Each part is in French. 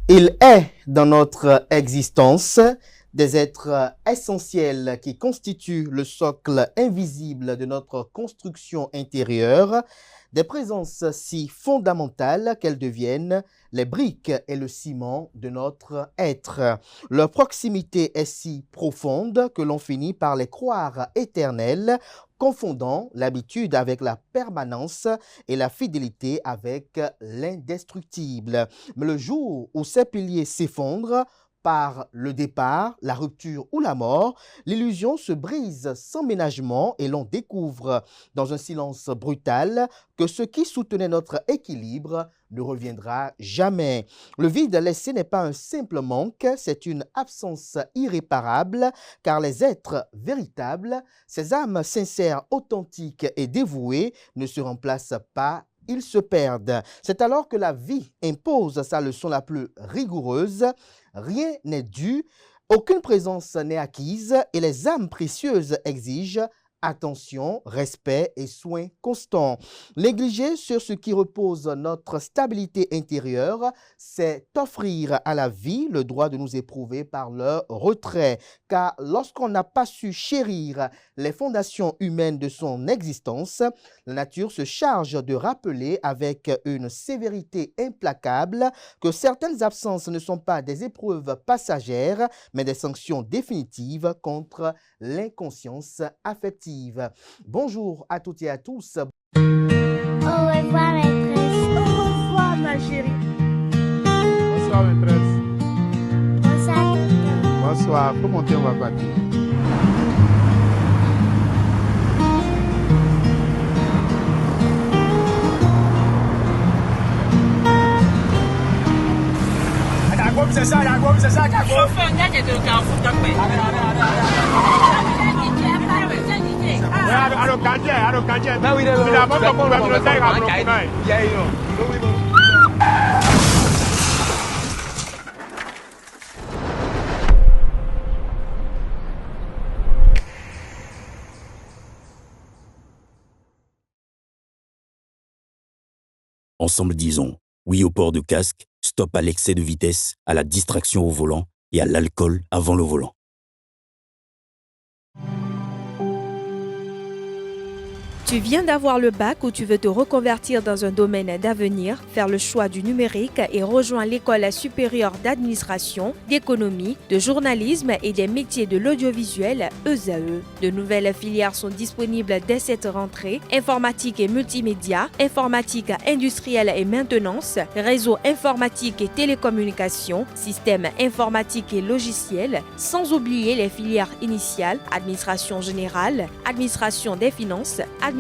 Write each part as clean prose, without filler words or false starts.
Il est dans notre existence des êtres essentiels qui constituent le socle invisible de notre construction intérieure, des présences si fondamentales qu'elles deviennent les briques et le ciment de notre être. Leur proximité est si profonde que l'on finit par les croire éternelles, confondant l'habitude avec la permanence et la fidélité avec l'indestructible. Mais le jour où ces piliers s'effondrent, par le départ, la rupture ou la mort, l'illusion se brise sans ménagement et l'on découvre dans un silence brutal que ce qui soutenait notre équilibre ne reviendra jamais. Le vide laissé n'est pas un simple manque, c'est une absence irréparable, car les êtres véritables, ces âmes sincères, authentiques et dévouées, ne se remplacent pas. Ils se perdent. C'est alors que la vie impose sa leçon la plus rigoureuse. Rien n'est dû, aucune présence n'est acquise et les âmes précieuses exigent attention, respect et soins constants. Négliger sur ce qui repose notre stabilité intérieure, c'est offrir à la vie le droit de nous éprouver par leur retrait. Car lorsqu'on n'a pas su chérir les fondations humaines de son existence, la nature se charge de rappeler avec une sévérité implacable que certaines absences ne sont pas des épreuves passagères, mais des sanctions définitives contre l'inconscience affective. Bonjour à toutes et à tous. Au revoir, maîtresse. Au revoir, ma chérie. Bonsoir, maîtresse. Bonsoir, tonton. Bonsoir. Faut monter, on va partir. Ensemble disons oui au port de casque, stop à l'excès de vitesse, à la distraction au volant et à l'alcool avant le volant. Tu viens d'avoir le bac ou tu veux te reconvertir dans un domaine d'avenir, faire le choix du numérique et rejoindre l'école supérieure d'administration, d'économie, de journalisme et des métiers de l'audiovisuel ESAE. De nouvelles filières sont disponibles dès cette rentrée: informatique et multimédia, informatique industrielle et maintenance, réseau informatique et télécommunications, système informatique et logiciel, sans oublier les filières initiales: administration générale, administration des finances, administration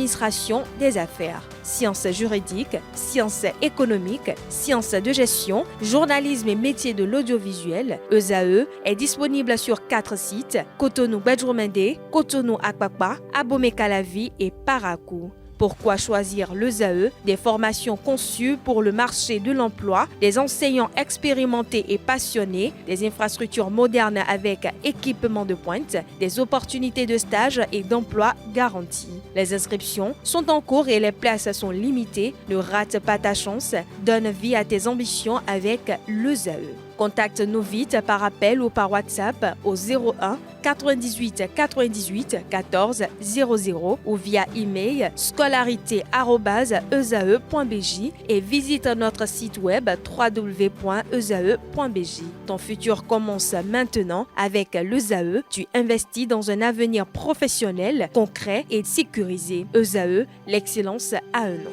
des affaires, sciences juridiques, sciences économiques, sciences de gestion, journalisme et métiers de l'audiovisuel. ESAE est disponible sur 4 sites: Cotonou-Badjoumendé, Cotonou-Akpakpa, Abomey-Calavi et Parakou. Pourquoi choisir l'ESAE? Des formations conçues pour le marché de l'emploi, des enseignants expérimentés et passionnés, des infrastructures modernes avec équipement de pointe, des opportunités de stage et d'emploi garanties. Les inscriptions sont en cours et les places sont limitées. Ne rate pas ta chance. Donne vie à tes ambitions avec l'ESAE. Contacte-nous vite par appel ou par WhatsApp au 01 98 98 14 00 ou via email scolarité@esae.bj et visite notre site web www.esae.bj. Ton futur commence maintenant avec l'ESAE. Tu investis dans un avenir professionnel, concret et sécurisé. ESAE, l'excellence à un nom.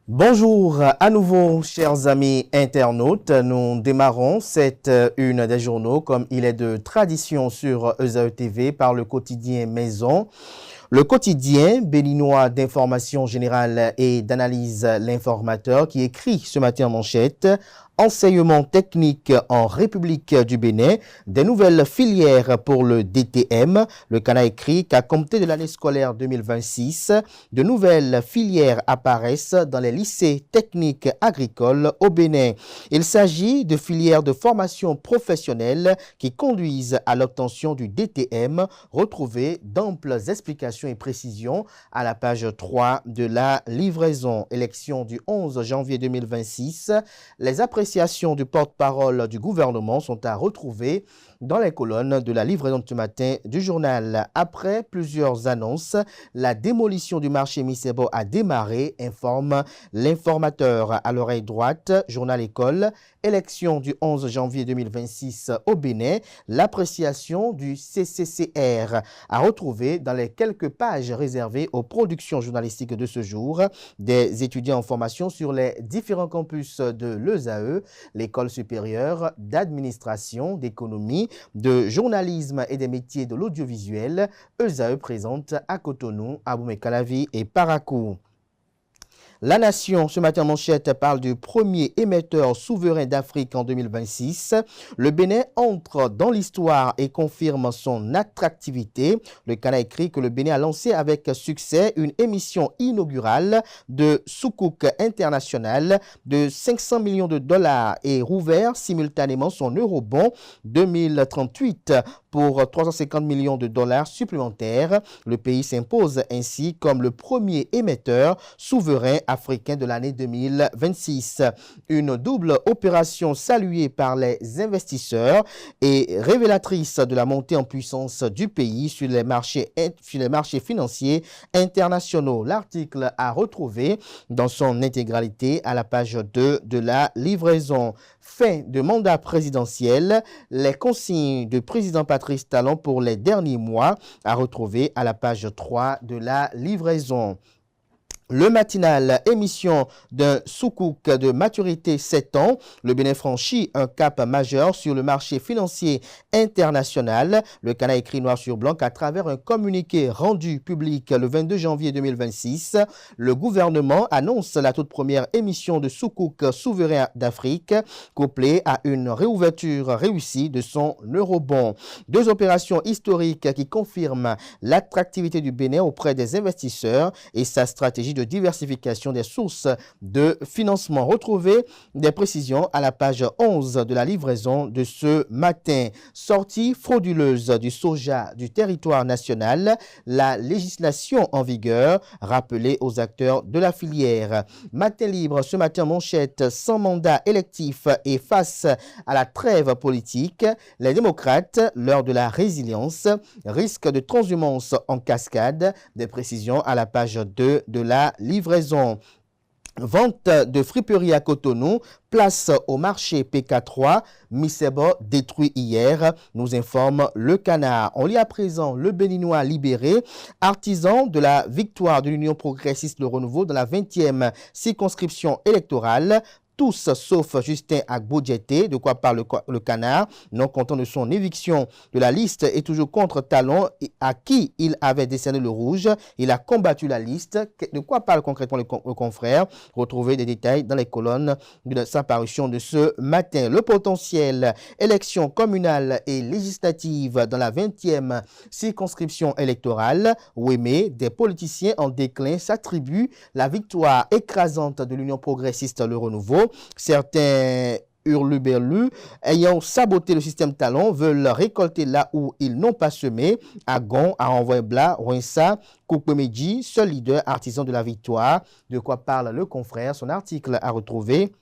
Bonjour à nouveau, chers amis internautes. Nous démarrons cette une des journaux, comme il est de tradition sur ESAE TV, par le quotidien Maison. Le quotidien béninois d'information générale et d'analyse L'Informateur, qui écrit ce matin en manchette: enseignement technique en République du Bénin, des nouvelles filières pour le DTM. Le CANA écrit qu'à compter de l'année scolaire 2026, de nouvelles filières apparaissent dans les lycées techniques agricoles au Bénin. Il s'agit de filières de formation professionnelle qui conduisent à l'obtention du DTM. Retrouvez d'amples explications informations et précisions à la page 3 de la livraison. Élection du 11 janvier 2026. Les appréciations du porte-parole du gouvernement sont à retrouver dans les colonnes de la livraison de ce matin du journal. Après plusieurs annonces, la démolition du marché Misebo a démarré, informe l'informateur. À l'oreille droite, journal École, élection du 11 janvier 2026 au Bénin, l'appréciation du CCCR à retrouver dans les quelques pages réservées aux productions journalistiques de ce jour. Des étudiants en formation sur les différents campus de l'ESAE, l'école supérieure d'administration, d'économie, de journalisme et des métiers de l'audiovisuel. ESAE présente à Cotonou, Aboumey-Calavi et Parakou. La Nation, ce matin, manchette, parle du premier émetteur souverain d'Afrique en 2026. Le Bénin entre dans l'histoire et confirme son attractivité. Le Canard écrit que le Bénin a lancé avec succès une émission inaugurale de Soukouk International de 500 millions de dollars et rouvert simultanément son eurobond 2038 pour 350 millions de dollars supplémentaires. Le pays s'impose ainsi comme le premier émetteur souverain africain de l'année 2026. Une double opération saluée par les investisseurs et révélatrice de la montée en puissance du pays sur les marchés financiers internationaux. L'article à retrouver dans son intégralité à la page 2 de la livraison. Fin de mandat présidentiel, les consignes du président Patrice Talon pour les derniers mois à retrouver à la page 3 de la livraison. Le matinal, émission d'un Soukouk de maturité 7 ans. Le Bénin franchit un cap majeur sur le marché financier international. Le Canard écrit noir sur blanc qu'à travers un communiqué rendu public le 22 janvier 2026, le gouvernement annonce la toute première émission de Soukouk souverain d'Afrique, couplée à une réouverture réussie de son eurobond. Deux opérations historiques qui confirment l'attractivité du Bénin auprès des investisseurs et sa stratégie de diversification des sources de financement. Retrouvez des précisions à la page 11 de la livraison de ce matin. Sortie frauduleuse du soja du territoire national, la législation en vigueur rappelée aux acteurs de la filière. Matin libre, ce matin manchette, sans mandat électif et face à la trêve politique, les démocrates, l'heure de la résilience, risque de transhumance en cascade. Des précisions à la page 2 de la livraison. Vente de friperie à Cotonou, place au marché PK3, Misebo détruit hier, nous informe le Canard. On lit à présent le Béninois libéré, artisan de la victoire de l'Union progressiste Le Renouveau dans la 20e circonscription électorale. Tous sauf Justin Agbodjete, de quoi parle le Canard, non content de son éviction de la liste et toujours contre Talon, à qui il avait décerné le rouge. Il a combattu la liste. De quoi parle concrètement le confrère? Retrouvez des détails dans les colonnes de sa parution de ce matin. Le potentiel élection communale et législative dans la 20e circonscription électorale. Ouémé, des politiciens en déclin s'attribuent la victoire écrasante de l'Union progressiste Le Renouveau. Certains hurluberlus ayant saboté le système Talon veulent récolter là où ils n'ont pas semé. Agon, à Envoyebla, Rouensa, Koukpemedji, seul leader artisan de la victoire. De quoi parle le confrère? Son article à retrouver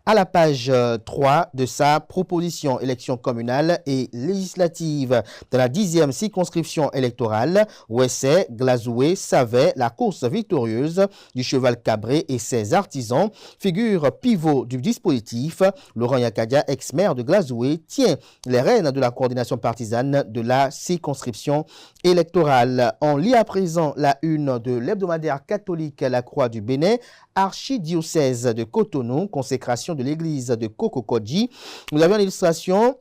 à la page 3 de sa proposition. Élection communale et législative dans la 10e circonscription électorale. Ouessé, Glazoué, savait la course victorieuse du cheval cabré et ses artisans. Figure pivot du dispositif, Laurent Yakadia, ex-maire de Glazoué, tient les rênes de la coordination partisane de la circonscription électorale. On lit à présent la une de l'hebdomadaire catholique La Croix du Bénin, archidiocèse de Cotonou, consécration de l'église de Kokokodji. Nous avons l'illustration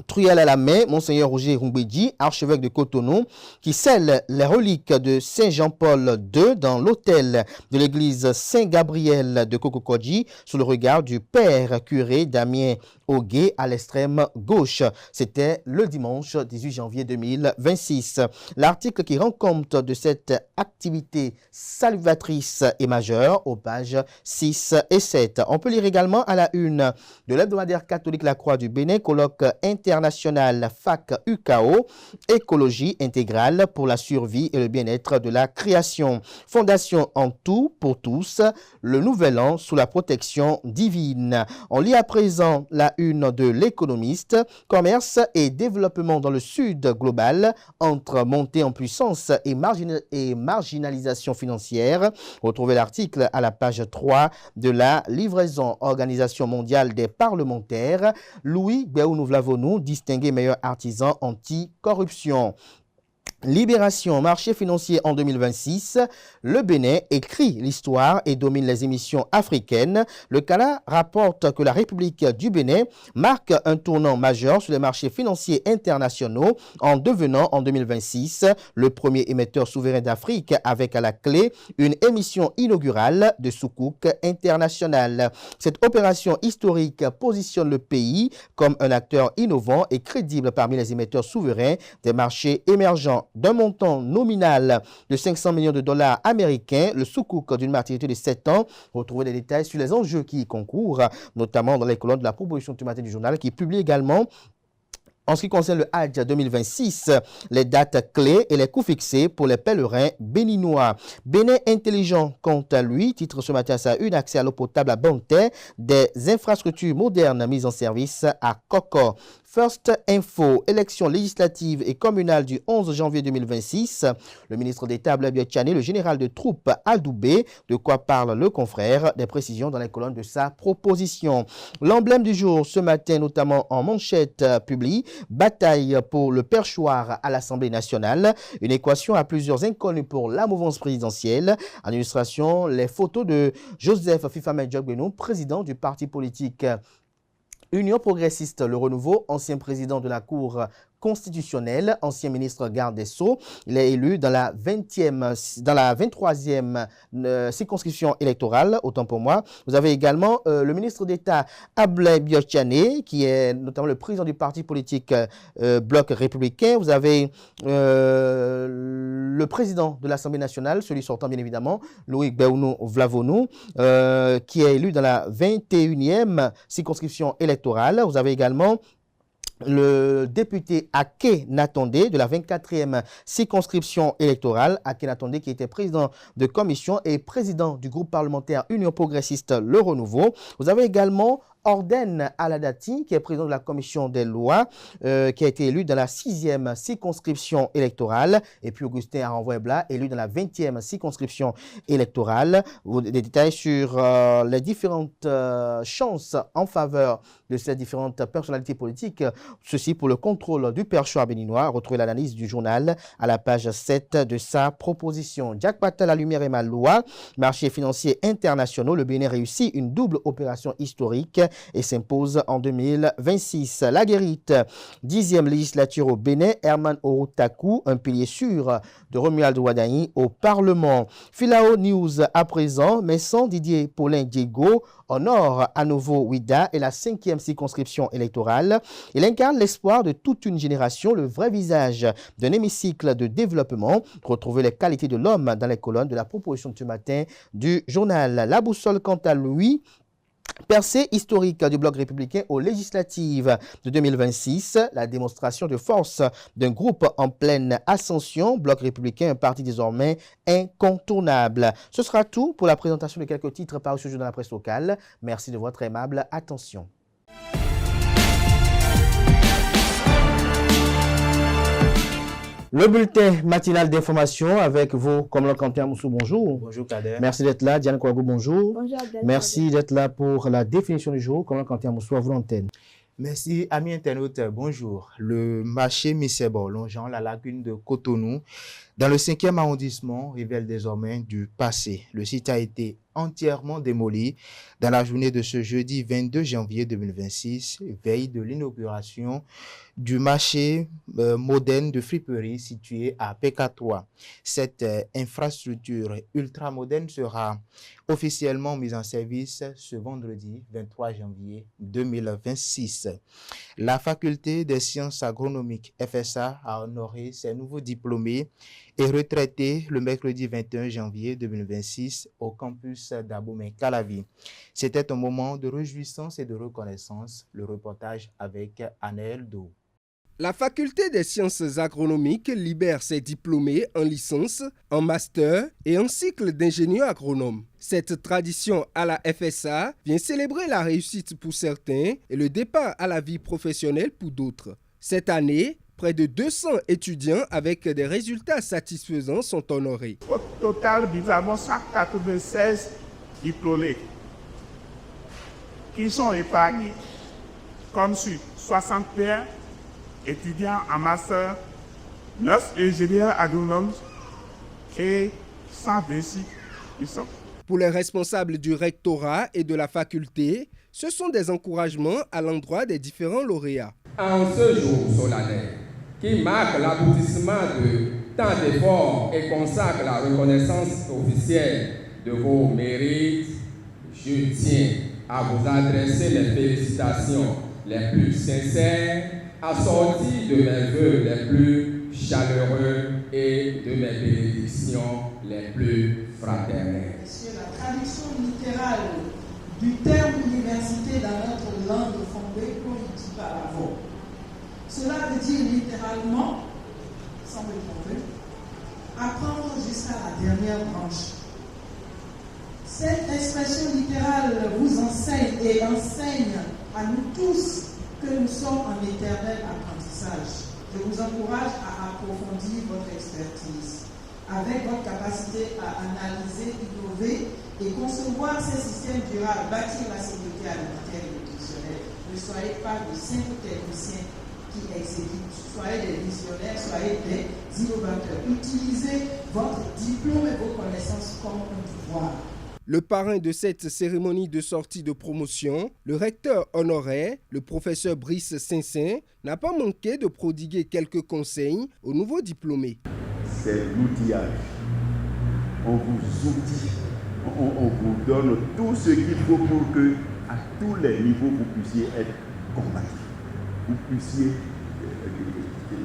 Truelle à la main, Monseigneur Roger Rumbedji, archevêque de Cotonou, qui scelle les reliques de Saint Jean-Paul II dans l'autel de l'église Saint-Gabriel de Kokokodji sous le regard du père curé Damien au guet à l'extrême gauche. C'était le dimanche 18 janvier 2026. L'article qui rend compte de cette activité salvatrice et majeure aux pages 6 et 7. On peut lire également à la une de l'hebdomadaire catholique La Croix du Bénin, colloque international FAC UKO, écologie intégrale pour la survie et le bien-être de la création. Fondation en tout pour tous, le nouvel an sous la protection divine. On lit à présent la une de l'Économiste, commerce et développement dans le sud global entre montée en puissance et marginalisation financière. Retrouvez l'article à la page 3 de la livraison Organisation mondiale des parlementaires. Louis Béounou-Vlavonou, distingué meilleur artisan anti-corruption. Libération, marché financier en 2026. Le Bénin écrit l'histoire et domine les émissions africaines. Le CANA rapporte que la République du Bénin marque un tournant majeur sur les marchés financiers internationaux en devenant en 2026 le premier émetteur souverain d'Afrique avec à la clé une émission inaugurale de Soukouk international. Cette opération historique positionne le pays comme un acteur innovant et crédible parmi les émetteurs souverains des marchés émergents. D'un montant nominal de 500 millions de dollars américains, le Soukouk d'une maturité de 7 ans. Retrouvez des détails sur les enjeux qui y concourent, notamment dans les colonnes de la proposition du matin du journal qui publie également. En ce qui concerne le Hajj 2026, les dates clés et les coûts fixés pour les pèlerins béninois. Bénin intelligent, quant à lui, titre ce matin à sa une, accès à l'eau potable à Banté, des infrastructures modernes mises en service à Koko. First Info, élection législative et communale du 11 janvier 2026. Le ministre d'État Blaise Diagne, le général de troupes Adoubé, de quoi parle le confrère, des précisions dans les colonnes de sa proposition. L'emblème du jour ce matin, notamment en manchette publie, bataille pour le perchoir à l'Assemblée nationale, une équation à plusieurs inconnus pour la mouvance présidentielle. En illustration, les photos de Joseph Fifamé Djogbenou, président du parti politique Union progressiste Le Renouveau, ancien président de la Cour constitutionnelle, ancien ministre garde des Sceaux. Il est élu dans la 23e circonscription électorale, autant pour moi. Vous avez également le ministre d'État Blaise Diagne, qui est notamment le président du parti politique Bloc républicain. Vous avez le président de l'Assemblée nationale, celui sortant bien évidemment, Louis Béounou-Vlavonou, qui est élu dans la 21e circonscription électorale. Vous avez également le député Ake Natondé de la 24e circonscription électorale, Ake Natondé qui était président de commission et président du groupe parlementaire Union progressiste Le Renouveau. Vous avez également Orden Aladati, qui est président de la commission des lois, qui a été élu dans la 6e circonscription électorale, et puis Augustin Aranvoy-Blas, élu dans la 20e circonscription électorale. Des détails sur les différentes chances en faveur de ces différentes personnalités politiques. Ceci pour le contrôle du perchoir béninois. Retrouvez l'analyse du journal à la page 7 de sa proposition. Jack Patel, la lumière et ma loi. Marchés financiers internationaux. Le Bénin réussit une double opération historique et s'impose en 2026. La guérite, 10e législature au Bénin, Herman Orotaku, un pilier sûr de Romuald Ouadani au Parlement. Filao News à présent, mais sans Didier Paulin Diego, honore à nouveau Ouida et la 5e circonscription électorale. Il incarne l'espoir de toute une génération, le vrai visage d'un hémicycle de développement. Retrouvez les qualités de l'homme dans les colonnes de la proposition de ce matin du journal. La boussole, quant à lui, percée historique du Bloc républicain aux législatives de 2026, la démonstration de force d'un groupe en pleine ascension, Bloc républicain, un parti désormais incontournable. Ce sera tout pour la présentation de quelques titres parus ce jour dans la presse locale. Merci de votre aimable attention. Le bulletin matinal d'information avec vous, comme Quentin Moussou, bonjour. Bonjour Kader. Merci d'être là. Diane Kouagou, bonjour. Bonjour Abdel. Merci d'être là pour la définition du jour. Comme Quentin Moussou, à vous l'antenne. Merci, amis internautes, bonjour. Le marché Missebo, longeant la lagune de Cotonou, dans le 5e arrondissement, révèle désormais du passé. Le site a été entièrement démolie dans la journée de ce jeudi 22 janvier 2026, veille de l'inauguration du marché moderne de friperie situé à PK3. Cette infrastructure ultra-moderne sera officiellement mise en service ce vendredi 23 janvier 2026. La faculté des sciences agronomiques FSA a honoré ses nouveaux diplômés et retraités le mercredi 21 janvier 2026 au campus d'Abomey-Calavi. C'était un moment de réjouissance et de reconnaissance. Le reportage avec Anaël Do. La faculté des sciences agronomiques libère ses diplômés en licence, en master et en cycle d'ingénieur agronome. Cette tradition à la FSA vient célébrer la réussite pour certains et le départ à la vie professionnelle pour d'autres. Cette année, près de 200 étudiants avec des résultats satisfaisants sont honorés. Au total, nous avons 196 diplômés qui sont épargnés, comme suit 61 étudiants en master, 9 ingénieurs agronomes et 126 lycéens. Pour les responsables du rectorat et de la faculté, ce sont des encouragements à l'endroit des différents lauréats. En ce jour solennel, qui marque l'aboutissement de tant d'efforts et consacre la reconnaissance officielle de vos mérites, je tiens à vous adresser les félicitations les plus sincères, assorties de mes vœux les plus chaleureux et de mes bénédictions les plus fraternelles. Monsieur, la traduction littérale du terme université dans notre langue fondée dit par avant. Cela veut dire littéralement, sans me tromper, apprendre jusqu'à la dernière branche. Cette expression littérale vous enseigne et enseigne à nous tous que nous sommes en éternel apprentissage. Je vous encourage à approfondir votre expertise avec votre capacité à analyser, innover et concevoir ces systèmes durables, bâtir la sécurité alimentaire et nutritionnelle. Ne soyez pas de simples techniciens qui exécutent, soyez des visionnaires, soyez des innovateurs. Utilisez votre diplôme et vos connaissances comme un pouvoir. Le parrain de cette cérémonie de sortie de promotion, le recteur honoraire, le professeur Brice Saint-Saint, n'a pas manqué de prodiguer quelques conseils aux nouveaux diplômés. C'est l'outillage. On vous outille, on vous donne tout ce qu'il faut pour que, à tous les niveaux, vous puissiez être combatifs. Vous puissiez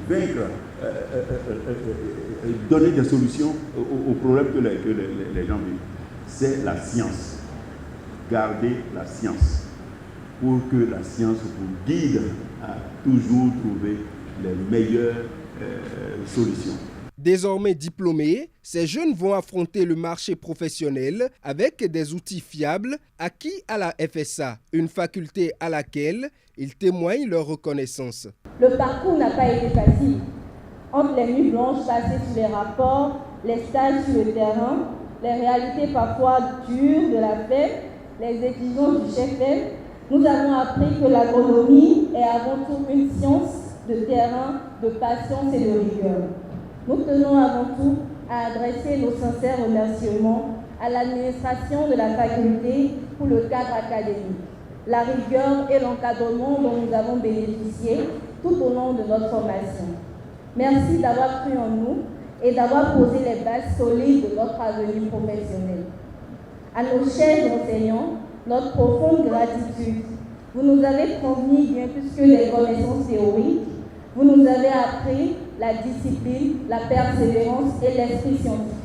vaincre, donner des solutions aux problèmes que les gens vivent. C'est la science. Gardez la science pour que la science vous guide à toujours trouver les meilleures solutions. Désormais diplômés, ces jeunes vont affronter le marché professionnel avec des outils fiables acquis à la FSA, une faculté à laquelle ils témoignent leur reconnaissance. Le parcours n'a pas été facile. Entre les nuits blanches passées sur les rapports, les stages sur le terrain, les réalités parfois dures de la FEM, les exigences du chef FEM, nous avons appris que l'agronomie est avant tout une science de terrain, de patience et de rigueur. Nous tenons avant tout à adresser nos sincères remerciements à l'administration de la faculté pour le cadre académique, la rigueur et l'encadrement dont nous avons bénéficié tout au long de notre formation. Merci d'avoir cru en nous et d'avoir posé les bases solides de notre avenir professionnel. À nos chers enseignants, notre profonde gratitude. Vous nous avez transmis bien plus que les connaissances théoriques. Vous nous avez appris la discipline, la persévérance et l'esprit scientifique.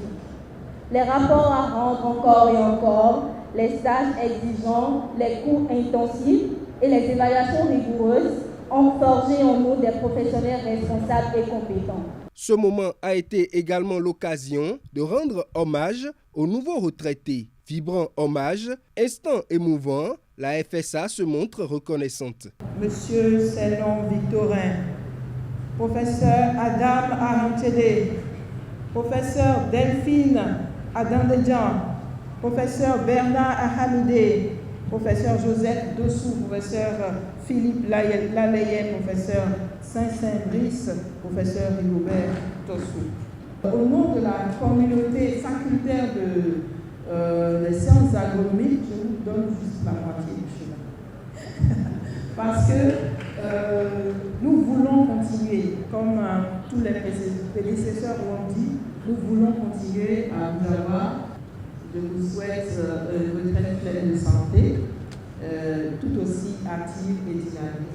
Les rapports à rendre encore et encore, les stages exigeants, les cours intensifs et les évaluations rigoureuses ont forgé en nous des professionnels responsables et compétents. Ce moment a été également l'occasion de rendre hommage aux nouveaux retraités. Vibrant hommage, instant émouvant, la FSA se montre reconnaissante. Monsieur Selon Victorin, professeur Adam Arantele, professeur Delphine Adandedjan, professeur Bernard Ahamide, professeur Joseph Dossou, professeur Philippe Lalaye, professeur Saint-Brice, professeur Rigobert Tossou. Au nom de la communauté facultaire de les sciences agronomiques, je vous donne juste la moitié du chemin. Parce que nous voulons continuer, comme tous les prédécesseurs l'ont dit, nous voulons continuer à vous avoir. Je vous souhaite une retraite pleine de santé, tout aussi active et dynamique.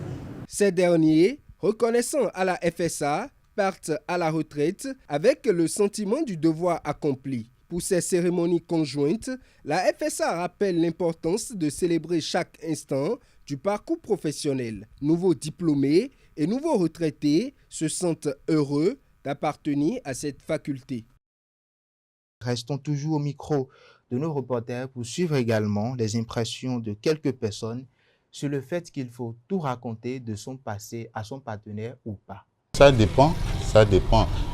Ces derniers, reconnaissant à la FSA, partent à la retraite avec le sentiment du devoir accompli. Pour ces cérémonies conjointes, la FSA rappelle l'importance de célébrer chaque instant du parcours professionnel. Nouveaux diplômés et nouveaux retraités se sentent heureux d'appartenir à cette faculté. Restons toujours au micro de nos reporters pour suivre également les impressions de quelques personnes sur le fait qu'il faut tout raconter de son passé à son partenaire ou pas. Ça dépend.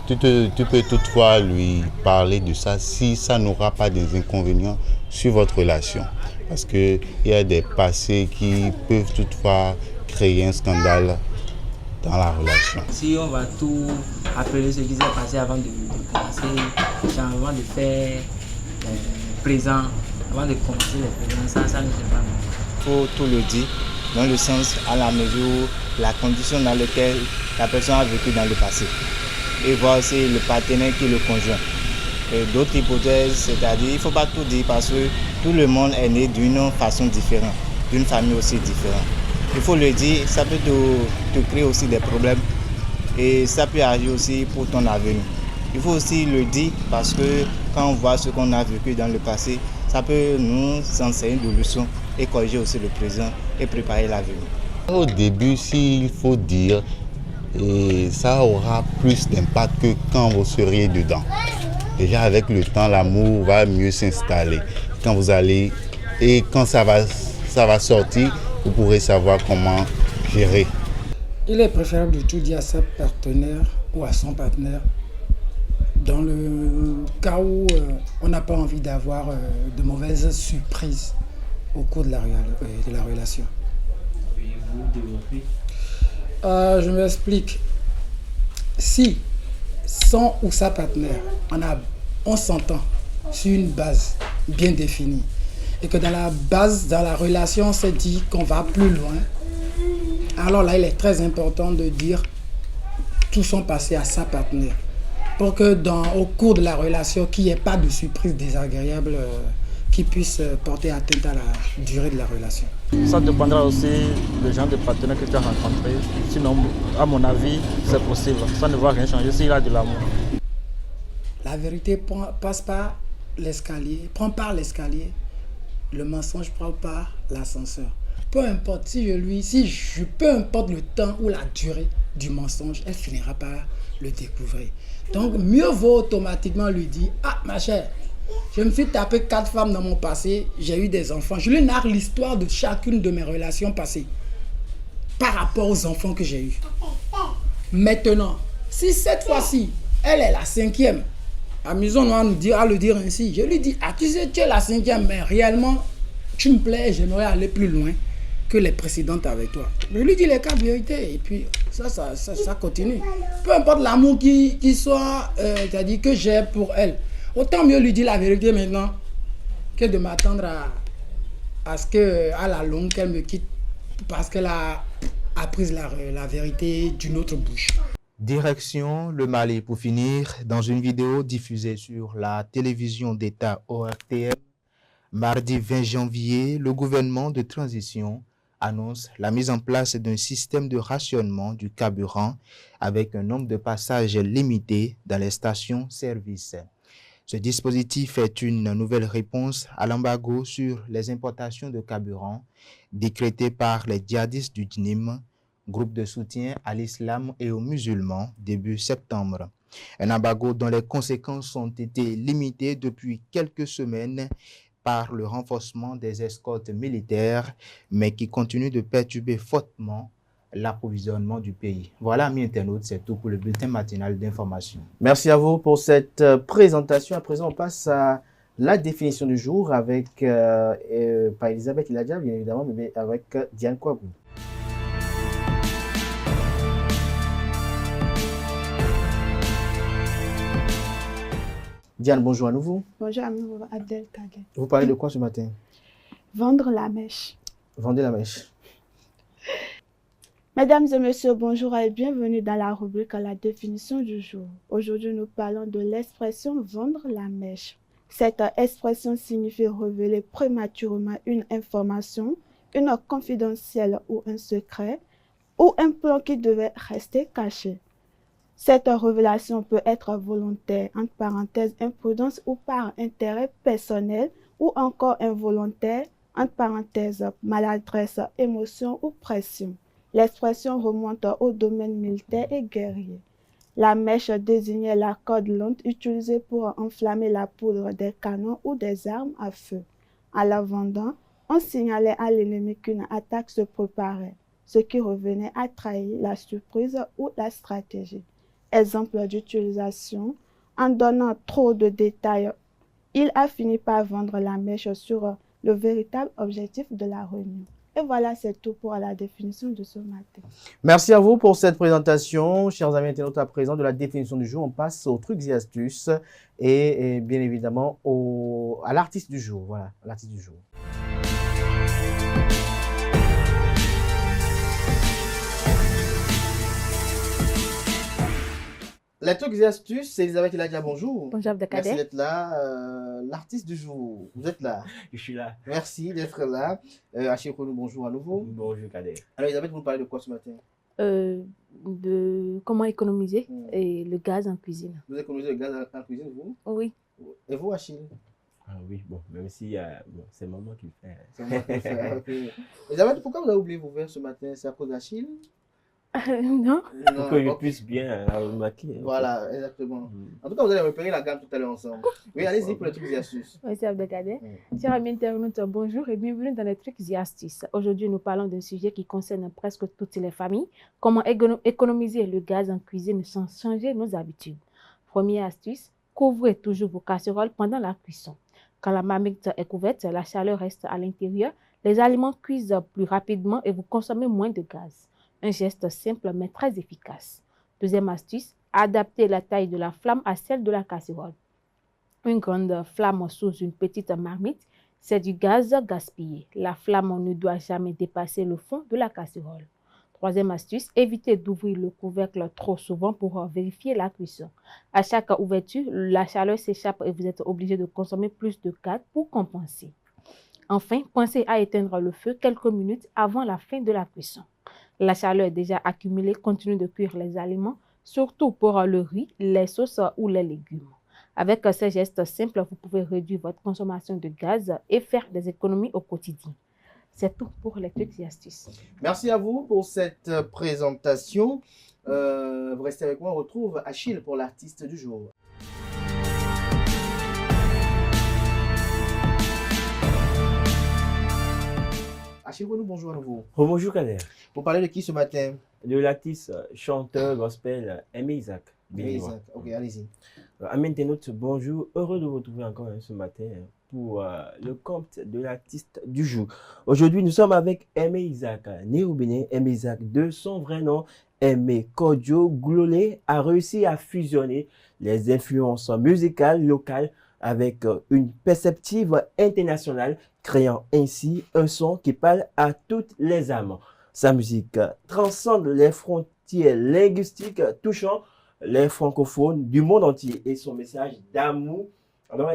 Tu peux toutefois lui parler de ça si ça n'aura pas des inconvénients sur votre relation. Parce qu'il y a des passés qui peuvent toutefois créer un scandale dans la relation. Si on va tout appeler ce qui s'est passé avant de commencer, avant de faire présent, avant de commencer les présents, ça ne fait pas mal. Il faut tout le dire, dans le sens à la mesure, la condition dans laquelle la personne a vécu dans le passé. Et voir aussi le partenaire qui est le conjoint. D'autres hypothèses, c'est-à-dire il ne faut pas tout dire parce que tout le monde est né d'une façon différente, d'une famille aussi différente. Il faut le dire, ça peut te créer aussi des problèmes et ça peut arriver aussi pour ton avenir. Il faut aussi le dire parce que quand on voit ce qu'on a vécu dans le passé, ça peut nous enseigner des leçons et corriger aussi le présent et préparer l'avenir. Au début, s'il faut dire, ça aura plus d'impact que quand vous seriez dedans. Déjà avec le temps, l'amour va mieux s'installer. Quand vous allez et quand ça va sortir, vous pourrez savoir comment gérer. Il est préférable de tout dire à sa partenaire ou à son partenaire dans le cas où on n'a pas envie d'avoir de mauvaises surprises au cours de la relation. Vous développez. Je m'explique. Si son ou sa partenaire, on s'entend sur une base bien définie et que dans la relation, on s'est dit qu'on va plus loin, alors là, il est très important de dire tout son passé à sa partenaire pour que au cours de la relation, qu'il n'y ait pas de surprise désagréable qui puisse porter atteinte à la durée de la relation. Ça dépendra aussi du genre de partenaire que tu as rencontré. Sinon, à mon avis, c'est possible. Ça ne va rien changer s'il a de l'amour. La vérité passe par l'escalier, prend par l'escalier. Le mensonge prend par l'ascenseur. Peu importe peu importe le temps ou la durée du mensonge, elle finira par le découvrir. Donc, mieux vaut automatiquement lui dire « Ah, ma chère, je me suis tapé 4 femmes dans mon passé, j'ai eu des enfants. » Je lui narre l'histoire de chacune de mes relations passées par rapport aux enfants que j'ai eus. Maintenant, si cette fois-ci, elle est la 5e, amusons-nous à le dire ainsi. Je lui dis, ah, tu sais, tu es la 5e, mais réellement, tu me plais, j'aimerais aller plus loin que les précédentes avec toi. Je lui dis les cas de vérité, et puis ça continue. Peu importe l'amour qui soit, c'est-à-dire que j'ai pour elle. Autant mieux lui dire la vérité maintenant que de m'attendre à ce qu'à la longue, qu'elle me quitte parce qu'elle a appris la vérité d'une autre bouche. Direction le Mali pour finir. Dans une vidéo diffusée sur la télévision d'État ORTM, mardi 20 janvier, le gouvernement de transition annonce la mise en place d'un système de rationnement du carburant avec un nombre de passages limité dans les stations-service. Ce dispositif est une nouvelle réponse à l'embargo sur les importations de carburant décrété par les djihadistes du DNIM, groupe de soutien à l'islam et aux musulmans, début septembre. Un embargo dont les conséquences ont été limitées depuis quelques semaines par le renforcement des escortes militaires, mais qui continue de perturber fortement l'approvisionnement du pays. Voilà, amis internautes, c'est tout pour le bulletin matinal d'information. Merci à vous pour cette présentation. À présent, on passe à la définition du jour avec, pas Elisabeth Iladja, bien évidemment, mais avec Diane Kouabou. Diane, bonjour à nouveau. Bonjour à nouveau, Abdelkader. Vous parlez de quoi ce matin? Vendre la mèche. Vendez la mèche. Mesdames et messieurs, bonjour et bienvenue dans la rubrique La définition du jour. Aujourd'hui, nous parlons de l'expression vendre la mèche. Cette expression signifie révéler prématurément une information, une confidentielle ou un secret, ou un plan qui devait rester caché. Cette révélation peut être volontaire, entre parenthèses imprudence ou par intérêt personnel, ou encore involontaire, entre parenthèses maladresse, émotion ou pression. L'expression remonte au domaine militaire et guerrier. La mèche désignait la corde longue utilisée pour enflammer la poudre des canons ou des armes à feu. En la vendant, on signalait à l'ennemi qu'une attaque se préparait, ce qui revenait à trahir la surprise ou la stratégie. Exemple d'utilisation, en donnant trop de détails, il a fini par vendre la mèche sur le véritable objectif de la réunion. Et voilà, c'est tout pour la définition de ce matin. Merci à vous pour cette présentation. Chers amis internautes, à présent de la définition du jour, on passe aux trucs et astuces et bien évidemment à l'artiste du jour. Voilà, l'artiste du jour. Les trucs et astuces, c'est Elisabeth Eladia, bonjour. Bonjour Abdelkader. Merci d'être là. L'artiste du jour, vous êtes là. Je suis là. Merci d'être là. Achille Konou, bonjour à nouveau. Bonjour Kader. Alors Elisabeth, vous nous parlez de quoi ce matin? De comment économiser et le gaz en cuisine. Vous économisez le gaz en cuisine, vous? Oui. Et vous, Achille? Ah oui, bon, même si bon, c'est maman qui le fait. C'est maman qui le fait, ok. Elisabeth, pourquoi vous avez oublié vos verres ce matin? C'est à cause d'Achille? Non. Pour que je puisse bien remarquer. Voilà, exactement. En tout cas, vous allez repérer la gamme tout à l'heure ensemble. Oui, allez-y pour les trucs et astuces. Merci Abdelkader. Chers amis internautes, bonjour et bienvenue dans les trucs et astuces. Aujourd'hui, nous parlons d'un sujet qui concerne presque toutes les familles. Comment économiser le gaz en cuisine sans changer nos habitudes. Première astuce, couvrez toujours vos casseroles pendant la cuisson. Quand la marmite est couverte, la chaleur reste à l'intérieur, les aliments cuisent plus rapidement et vous consommez moins de gaz. Un geste simple mais très efficace. Deuxième astuce, adapter la taille de la flamme à celle de la casserole. Une grande flamme sous une petite marmite, c'est du gaz gaspillé. La flamme ne doit jamais dépasser le fond de la casserole. Troisième astuce, évitez d'ouvrir le couvercle trop souvent pour vérifier la cuisson. À chaque ouverture, la chaleur s'échappe et vous êtes obligé de consommer plus de gaz pour compenser. Enfin, pensez à éteindre le feu quelques minutes avant la fin de la cuisson. La chaleur déjà accumulée continue de cuire les aliments, surtout pour le riz, les sauces ou les légumes. Avec ces gestes simples, vous pouvez réduire votre consommation de gaz et faire des économies au quotidien. C'est tout pour les trucs et astuces. Merci à vous pour cette présentation. Vous restez avec moi, on retrouve Achille pour l'artiste du jour. Achille Renou, bonjour à nouveau. Bonjour Kader. Vous parlez de qui ce matin? De l'artiste, chanteur gospel Aimé Isaac. Aimé Isaac, ok, allez-y. Amis internautes, bonjour. Heureux de vous retrouver encore ce matin pour le compte de l'artiste du jour. Aujourd'hui, nous sommes avec Aimé Isaac, né au Bénin. Aimé Isaac, de son vrai nom, Aimé Kodio Glolé, a réussi à fusionner les influences musicales locales avec une perspective internationale, créant ainsi un son qui parle à toutes les âmes. Sa musique transcende les frontières linguistiques, touchant les francophones du monde entier, et son message d'amour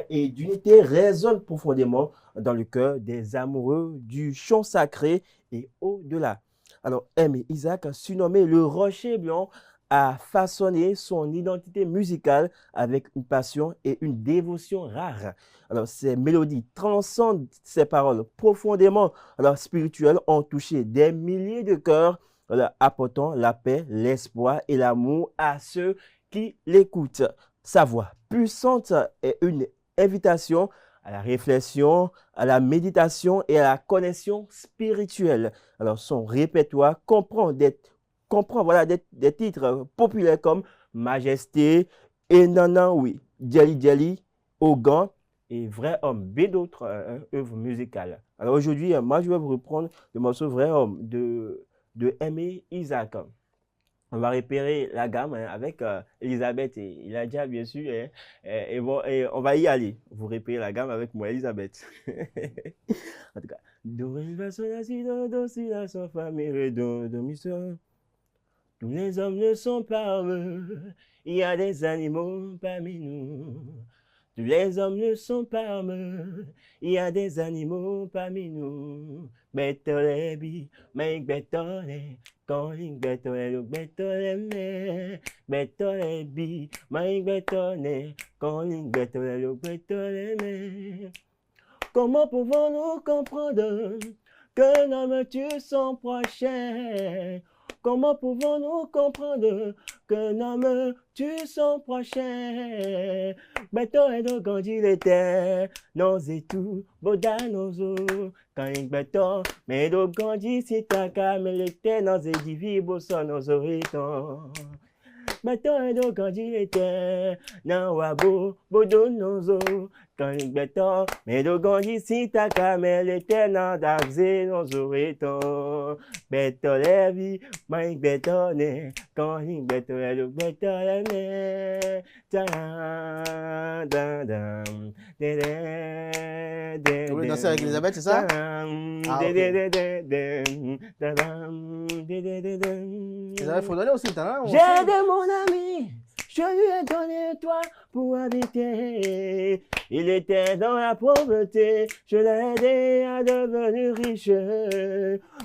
et d'unité résonne profondément dans le cœur des amoureux du chant sacré et au-delà. Alors, Aimé Isaac, surnommé le Rocher Blanc, a façonné son identité musicale avec une passion et une dévotion rares. Alors, ces mélodies transcendent ses paroles profondément spirituelles, ont touché des milliers de cœurs, apportant la paix, l'espoir et l'amour à ceux qui l'écoutent. Sa voix puissante est une invitation à la réflexion, à la méditation et à la connexion spirituelle. Alors, son répertoire comprend des titres populaires comme Majesté, Enana, oui, Djali Djali, Ogan et Vrai Homme, bien d'autres œuvres musicales. Alors aujourd'hui, moi je vais vous reprendre le morceau Vrai Homme de Aimé Isaac. On va repérer la gamme avec Elisabeth et Elijah, bien sûr. Et on va y aller. Vous repérez la gamme avec moi, Elisabeth. En tout cas. Do, ré, fa, sol, la, si, do, si, la, sol, fa, mi, ré, do, mi, sol. Tous les hommes ne sont pas heureux. Il y a des animaux parmi nous. Tous les hommes ne sont pas heureux. Il y a des animaux parmi nous. Betole, mais betole. Calling betole, betole, me. Betole, mais betole. Calling betole, betole, me. Comment pouvons-nous comprendre qu'un homme tue son prochain? Comment pouvons-nous comprendre qu'un homme tue son prochain? Beto et donc quand il était, non c'est tout, boda nozo. Quand il beto, mais donc quand il s'y taka, mais l'été, non c'est divi, bosso, non zoriton. Beto et donc quand il était, non wabo, bodo nozo. Quand il beto, mais donc quand il s'y taka, mais l'été, non d'agzé, non zoriton. Beto levi, mais beto ne, quand il beto et donc beto ne. Vous voulez danser avec Elisabeth, c'est ça? Il faut donner aussi le talent. J'ai de mon ami, je lui ai donné toi pour habiter. Il était dans la pauvreté, je l'ai aidé à devenir riche.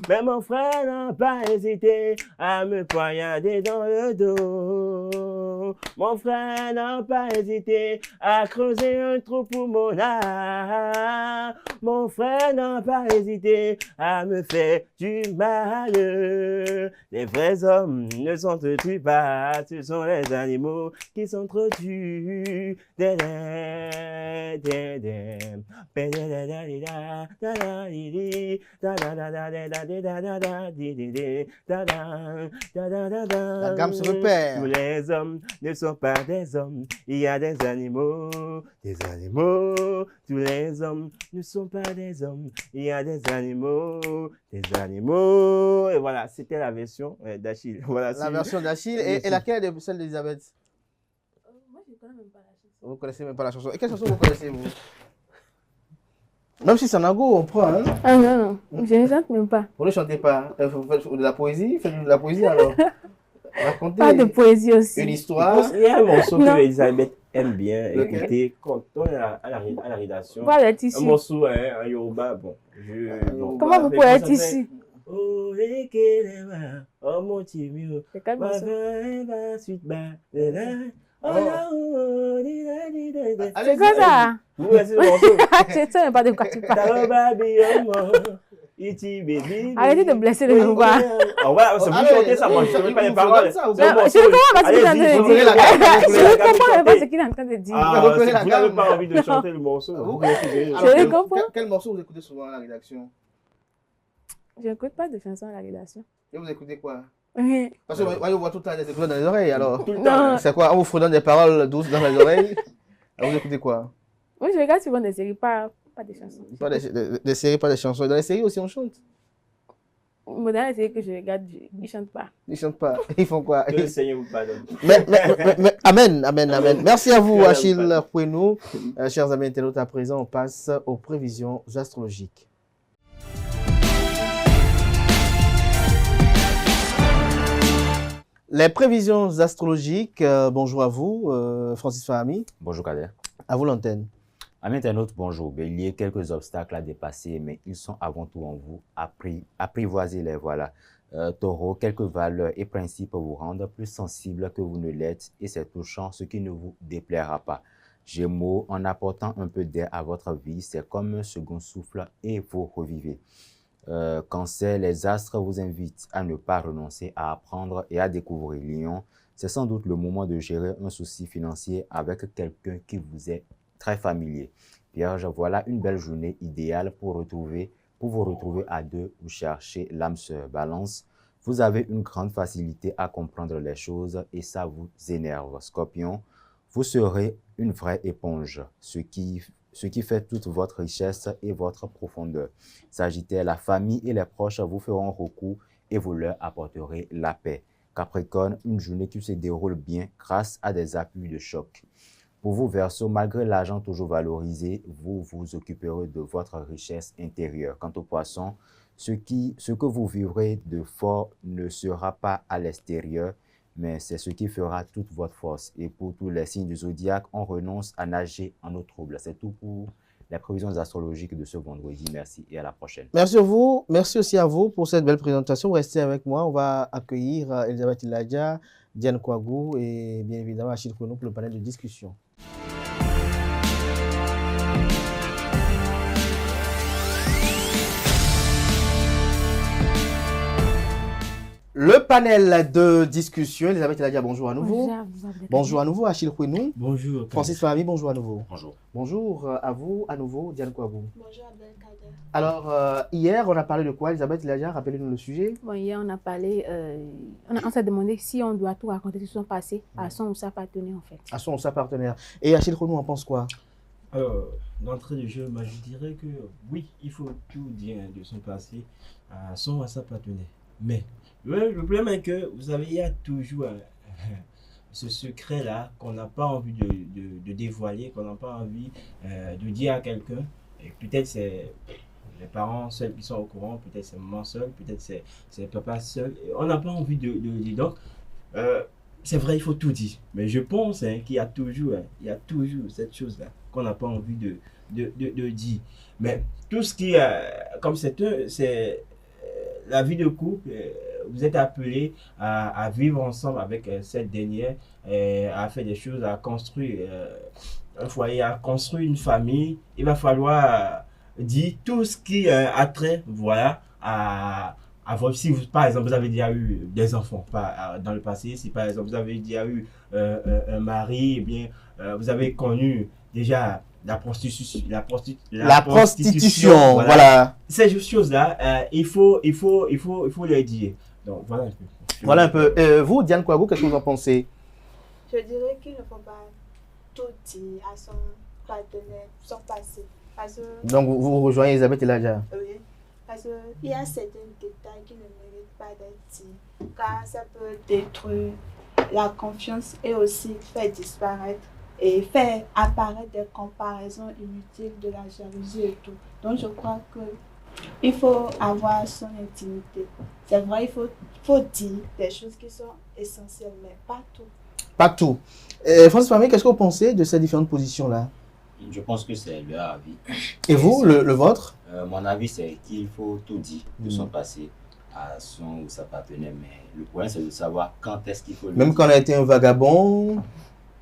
Mais mon frère n'a pas hésité à me poignarder dans le dos. Mon frère n'a pas hésité à creuser un trou pour mon âme. Mon frère n'a pas hésité à me faire du mal. Les vrais hommes ne s'entretuent pas, ce sont les animaux qui s'entretuent. La gamme se repère. Tous les hommes ne sont pas des hommes, il y a des animaux, des animaux. Tous les hommes ne sont pas des hommes, il y a des animaux, des animaux. Et voilà, c'était la version d'Achille. Voilà, la version d'Achille. Et laquelle est celle d'Elisabeth? Moi, je ne connais même pas la chanson. Vous ne connaissez même pas la chanson. Et quelle chanson vous connaissez, vous? Même si c'est en argot, on prend, hein? Ah non, non, je ne chante même pas. Vous ne chantez pas? Vous faites de la poésie? Faites de la poésie, alors? Racontez pas de poésie aussi. Une histoire. Il y a un morceau que Elisabeth aime bien écouter quand on est à la rédaction. Voilà, être ici. Un morceau en Yoruba, bon. Comment vous pouvez être ici? Oh, mon Dieu. C'est quel morceau? C'est quoi ça? C'est le morceau. Je ne sais même pas de quoi tu parles. Arrêtez de blesser le Yoruba. C'est vous chanter ça, moi je ne connais pas les paroles. Je ne comprends pas ce qu'il est en train de dire. Je ne comprends pas ce qu'il est en train de dire. Vous n'avez pas envie de chanter le morceau. Je ne comprends. Quel morceau vous écoutez souvent à la rédaction? Je n'écoute pas de chansons à la rédaction. Et vous écoutez quoi? Oui. Parce que moi, je vois tout le temps des écouteurs dans les oreilles, alors. Non. C'est quoi? On vous fredonne des paroles douces dans les oreilles? Vous écoutez quoi? Oui, je regarde souvent des séries, pas des chansons. Pas des séries, pas des chansons. Dans les séries aussi, on chante. Dans les séries que je regarde, ils ne chantent pas. Ils ne chantent pas. Ils font quoi? Que le Seigneur vous pardonne. Amen, amen, amen. Merci à vous, Achille Pouenou. Chers amis internautes, à présent, on passe aux prévisions astrologiques. Les prévisions astrologiques, bonjour à vous, Francis Fahami. Bonjour Kader. À vous l'antenne. Amis internautes, bonjour. Il y a quelques obstacles à dépasser, mais ils sont avant tout en vous. Apprivoisez-les, voilà. Taureau, quelques valeurs et principes vous rendent plus sensibles que vous ne l'êtes et c'est touchant, ce qui ne vous déplaira pas. Gémeaux, en apportant un peu d'air à votre vie, c'est comme un second souffle et vous revivez. Cancer, les astres vous invitent à ne pas renoncer à apprendre et à découvrir. Lion, c'est sans doute le moment de gérer un souci financier avec quelqu'un qui vous est très familier. Vierge, voilà une belle journée idéale pour vous retrouver à deux ou chercher l'âme sœur. Balance, vous avez une grande facilité à comprendre les choses et ça vous énerve. Scorpion, vous serez une vraie éponge, ce qui fait toute votre richesse et votre profondeur. Sagittaire, la famille et les proches vous feront recours et vous leur apporterez la paix. Capricorne, une journée qui se déroule bien grâce à des appuis de choc. Pour vous, Verseau, malgré l'argent toujours valorisé, vous vous occuperez de votre richesse intérieure. Quant aux Poissons, ce que vous vivrez de fort ne sera pas à l'extérieur, mais c'est ce qui fera toute votre force. Et pour tous les signes du zodiaque, on renonce à nager en eau trouble. C'est tout pour les prévisions astrologiques de ce vendredi. Merci et à la prochaine. Merci à vous. Merci aussi à vous pour cette belle présentation. Restez avec moi. On va accueillir Elisabeth Iladja, Diane Kouagou et bien évidemment Achille Kounou pour le panel de discussion. Le panel de discussion, Elisabeth Iladja, bonjour à nouveau. Bonjour à nouveau, Achille Kounou. Bonjour. Francis Fahmi, bonjour à nouveau. Bonjour. Bonjour à vous à nouveau, Diane Kouagou. Bonjour Abdelkader. Alors, hier, on a parlé de quoi, Elisabeth Iladja? Rappelez-nous le sujet. Bon, hier, on a parlé, on s'est demandé si on doit tout raconter sur son passé à son ou sa partenaire, en fait. À son ou sa partenaire. Et Achille Kounou en pense quoi? Alors, d'entrée de jeu, moi, je dirais que oui, il faut tout dire de son passé à son ou à sa partenaire. Mais le problème est que, vous savez, il y a toujours ce secret-là qu'on n'a pas envie de dévoiler, qu'on n'a pas envie de dire à quelqu'un. Et peut-être c'est les parents seuls qui sont au courant, peut-être c'est maman seule, peut-être c'est papa seul. Et on n'a pas envie de dire. Donc, c'est vrai, il faut tout dire. Mais je pense qu'il y a toujours cette chose-là qu'on n'a pas envie de dire. Mais tout ce qui est, comme c'est la vie de couple, vous êtes appelés à vivre ensemble avec cette dernière, à faire des choses, à construire un foyer, à construire une famille. Il va falloir dire tout ce qui a trait, voilà, à votre, si vous, par exemple, vous avez déjà eu des enfants dans le passé, si par exemple vous avez déjà eu un mari, eh bien, vous avez connu déjà la prostitution, voilà. Ces choses-là, il faut les dire. Donc, voilà un peu. Voilà un peu. Vous, Diane Kouagou, qu'est-ce que vous en pensez? Je dirais qu'il ne faut pas tout dire à son partenaire, son passé. Parce que, donc, vous rejoignez Elisabeth Iladja? Oui, parce qu'il y a certains détails qui ne méritent pas d'être dits, car ça peut détruire la confiance et aussi faire disparaître et faire apparaître des comparaisons inutiles de la jalousie et tout. Donc je crois qu'il faut avoir son intimité. C'est vrai, il faut dire des choses qui sont essentielles, mais pas tout. Pas tout. Francis Fahmi, qu'est-ce que vous pensez de ces différentes positions-là? Je pense que c'est leur avis. Et vous, le vôtre? Mon avis, c'est qu'il faut tout dire de son passé à son ou sa partenaire. Mais le problème, c'est de savoir quand est-ce qu'il faut le dire. Même quand on a été un vagabond?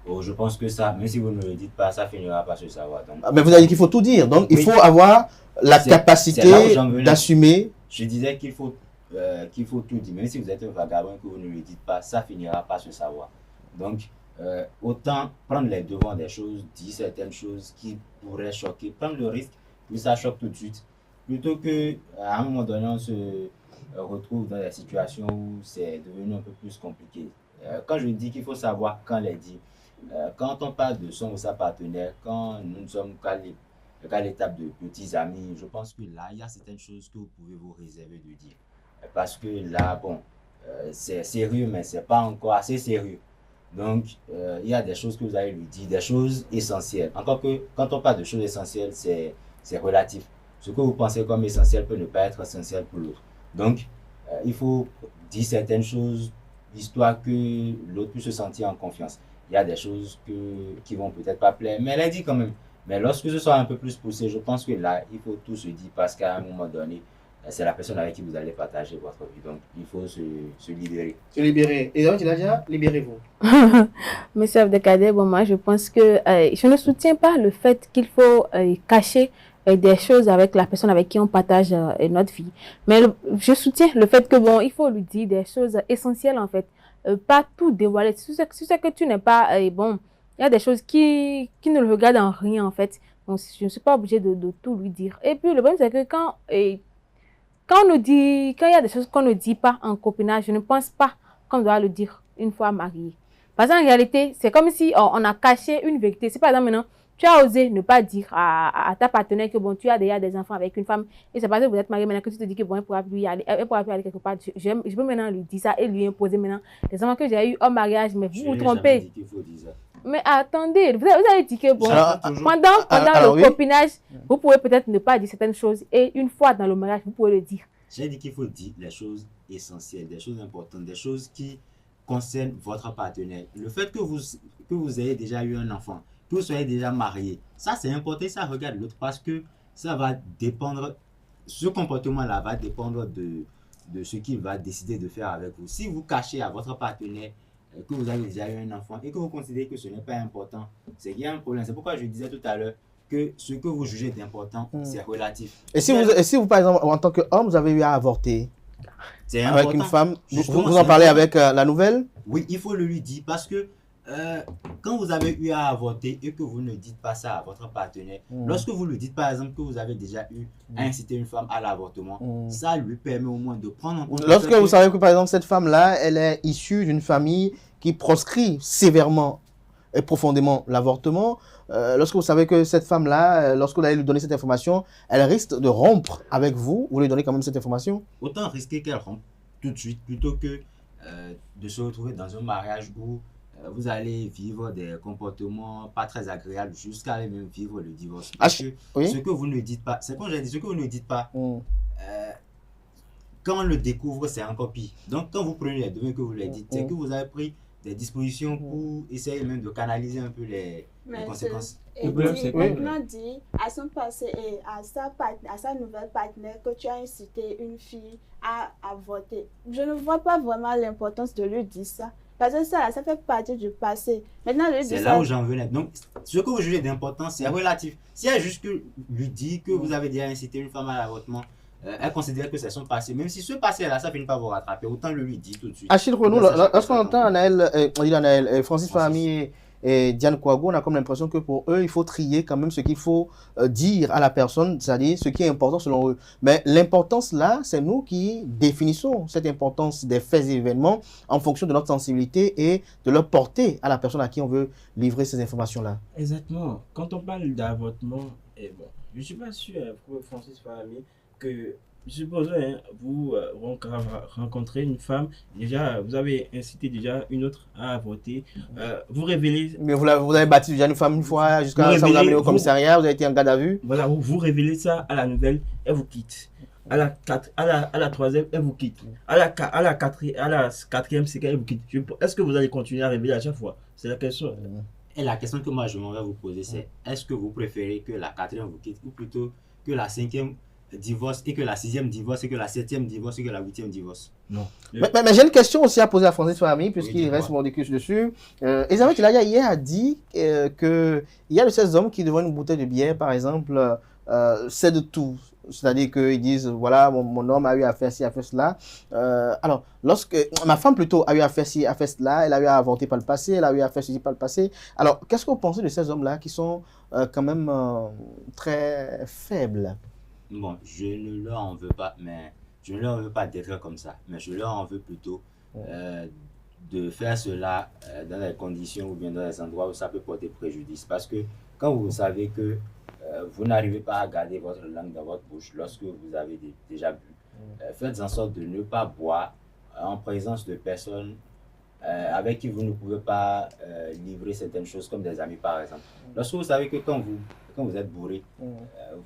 Oh, je pense que ça, même si vous ne le dites pas, ça finira par se savoir. Donc, mais vous avez dit qu'il faut tout dire. Donc, il faut avoir la capacité d'assumer. Je disais qu'il faut tout dire. Même si vous êtes un vagabond et que vous ne le dites pas, ça finira par se savoir. Donc, autant prendre les devants des choses, dire certaines choses qui pourraient choquer, prendre le risque que ça choque tout de suite, plutôt qu'à un moment donné, on se retrouve dans des situations où c'est devenu un peu plus compliqué. Quand je dis qu'il faut savoir quand les dire, quand on parle de son ou sa partenaire, quand nous ne sommes qu'à l'étape de petits amis, je pense que là, il y a certaines choses que vous pouvez vous réserver de dire. Parce que là, bon, c'est sérieux, mais ce n'est pas encore assez sérieux. Donc, il y a des choses que vous allez lui dire, des choses essentielles. Encore que, quand on parle de choses essentielles, c'est relatif. Ce que vous pensez comme essentiel peut ne pas être essentiel pour l'autre. Donc, il faut dire certaines choses, histoire que l'autre puisse se sentir en confiance. Il y a des choses qui vont peut-être pas plaire, mais elle a dit quand même. Mais lorsque ce soit un peu plus poussé, je pense que là, il faut tout se dire parce qu'à un moment donné, c'est la personne avec qui vous allez partager votre vie. Donc, il faut se libérer. Se libérer. Et donc, déjà, libérez-vous. Monsieur Abdelkader, bon, moi, je pense que je ne soutiens pas le fait qu'il faut cacher des choses avec la personne avec qui on partage notre vie. Mais je soutiens le fait que, bon, il faut lui dire des choses essentielles, en fait. Pas tout dévoiler. Si c'est que tu n'es pas, bon, il y a des choses qui ne le regardent en rien, en fait. Donc, je ne suis pas obligée de tout lui dire. Et puis, le problème, c'est que quand il y a des choses qu'on ne dit pas en copinage, je ne pense pas qu'on doit le dire une fois marié. Parce qu'en réalité, c'est comme si on a caché une vérité. Si par exemple maintenant, tu as osé ne pas dire à ta partenaire que bon, tu as déjà des enfants avec une femme et c'est parce que vous êtes mariés maintenant que tu te dis que bon, elle pourra plus aller quelque part. Je peux maintenant lui dire ça et lui imposer maintenant les enfants que j'ai eu au mariage, mais vous vous trompez. Mais attendez, vous avez dit que bon, pendant le copinage, vous pouvez peut-être ne pas dire certaines choses et une fois dans le mariage, vous pouvez le dire. J'ai dit qu'il faut dire les choses essentielles, des choses importantes, des choses qui concernent votre partenaire. Le fait que vous ayez déjà eu un enfant, que vous soyez déjà marié, ça c'est important, ça regarde l'autre parce que ça va dépendre, ce comportement-là va dépendre de ce qu'il va décider de faire avec vous. Si vous cachez à votre partenaire que vous avez déjà eu un enfant et que vous considérez que ce n'est pas important, c'est qu'il y a un problème. C'est pourquoi je disais tout à l'heure que ce que vous jugez d'important, c'est relatif. Et si vous, par exemple, en tant qu'homme, vous avez eu à avorter avec une femme, vous en parlez avec la nouvelle? Oui, il faut le lui dire parce que quand vous avez eu à avorter et que vous ne dites pas ça à votre partenaire, lorsque vous lui dites par exemple que vous avez déjà eu à inciter une femme à l'avortement, ça lui permet au moins de prendre en compte. Lorsque vous savez que par exemple cette femme-là, elle est issue d'une famille qui proscrit sévèrement et profondément l'avortement, lorsque vous savez que cette femme-là, lorsque vous allez lui donner cette information, elle risque de rompre avec vous, vous lui donnez quand même cette information? Autant risquer qu'elle rompe tout de suite plutôt que de se retrouver dans un mariage où vous allez vivre des comportements pas très agréables jusqu'à aller même vivre le divorce. Parce que ce que vous ne dites pas, c'est quand j'ai dit, ce que vous ne dites pas, quand on le découvre, c'est encore pire. Donc, quand vous prenez les devants que vous les dites, c'est que vous avez pris des dispositions pour essayer même de canaliser un peu les conséquences. Et maintenant dit à son passé et à sa nouvelle partenaire que tu as incité une fille à avorter. Je ne vois pas vraiment l'importance de lui dire ça. Parce que ça fait partie du passé. Maintenant, c'est là où j'en venais. Donc, ce que vous jugez d'important, c'est relatif. Si elle juste lui dit que vous avez déjà incité une femme à l'avortement, elle considère que c'est son passé. Même si ce passé-là, ça finit pas vous rattraper, autant le lui dire tout de suite. Achille Renaud, lorsqu'on entend Francis Fahmy et Diane Kouago, on a comme l'impression que pour eux, il faut trier quand même ce qu'il faut dire à la personne, c'est-à-dire ce qui est important selon eux. Mais l'importance là, c'est nous qui définissons cette importance des faits et événements en fonction de notre sensibilité et de leur portée à la personne à qui on veut livrer ces informations-là. Exactement. Quand on parle d'avortement, je ne suis pas sûr, pour Francis Fahmy, que supposons vous rencontrez une femme, déjà vous avez incité déjà une autre à avorter, vous révélez... Mais vous avez battu déjà une femme une fois jusqu'à ça vous amener au commissariat, vous avez été en garde à vue. Voilà, vous révélez ça à la nouvelle, elle vous quitte. À la troisième, elle vous quitte. À la quatrième, c'est qu'elle vous quitte. Est-ce que vous allez continuer à révéler à chaque fois? C'est la question. Et la question que moi je m'en vais vous poser, c'est est-ce que vous préférez que la quatrième vous quitte ou plutôt que la cinquième divorce et que la sixième divorce et que la septième divorce et que la huitième divorce? Non. Mais j'ai une question aussi à poser à Francis Fahmy, puisqu'il reste mon discours dessus. Elisabeth Tilaya hier a dit qu'il y a de ces hommes qui, devant une bouteille de bière, par exemple, cèdent tout. C'est-à-dire qu'ils disent, voilà, mon homme a eu à faire ci, à faire cela. Alors, ma femme plutôt a eu à faire ci, à faire cela, elle a eu à avorter par le passé, elle a eu à faire ceci par le passé. Alors, qu'est-ce que vous pensez de ces hommes-là qui sont quand même très faibles? Bon, je ne leur en veux pas, mais je ne leur veux pas d'être comme ça. Mais je leur en veux plutôt de faire cela dans des conditions ou bien dans des endroits où ça peut porter préjudice. Parce que quand vous savez que vous n'arrivez pas à garder votre langue dans votre bouche lorsque vous avez déjà bu, faites en sorte de ne pas boire en présence de personnes avec qui vous ne pouvez pas livrer certaines choses comme des amis par exemple. Lorsque vous savez que quand vous êtes bourré,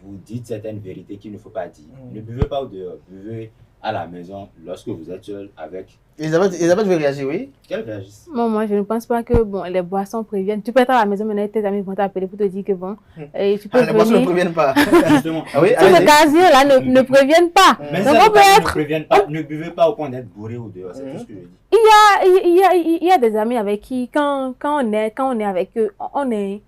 vous dites certaines vérités qu'il ne faut pas dire. Ne buvez pas au dehors, buvez à la maison lorsque vous êtes seul avec... Elisabeth veut réagir, oui? Qu'elle réagisse. Moi, je ne pense pas que les boissons préviennent. Tu peux être à la maison, maintenant tes amis vont t'appeler pour te dire que bon, et tu peux les boissons ne préviennent pas. Justement. Ah oui, ces occasions-là ne préviennent pas. Mais donc, ne préviennent pas. Ne buvez pas au point d'être bourré au dehors, c'est tout ce que je dis. Il y a des amis avec qui, quand on est avec eux, on est...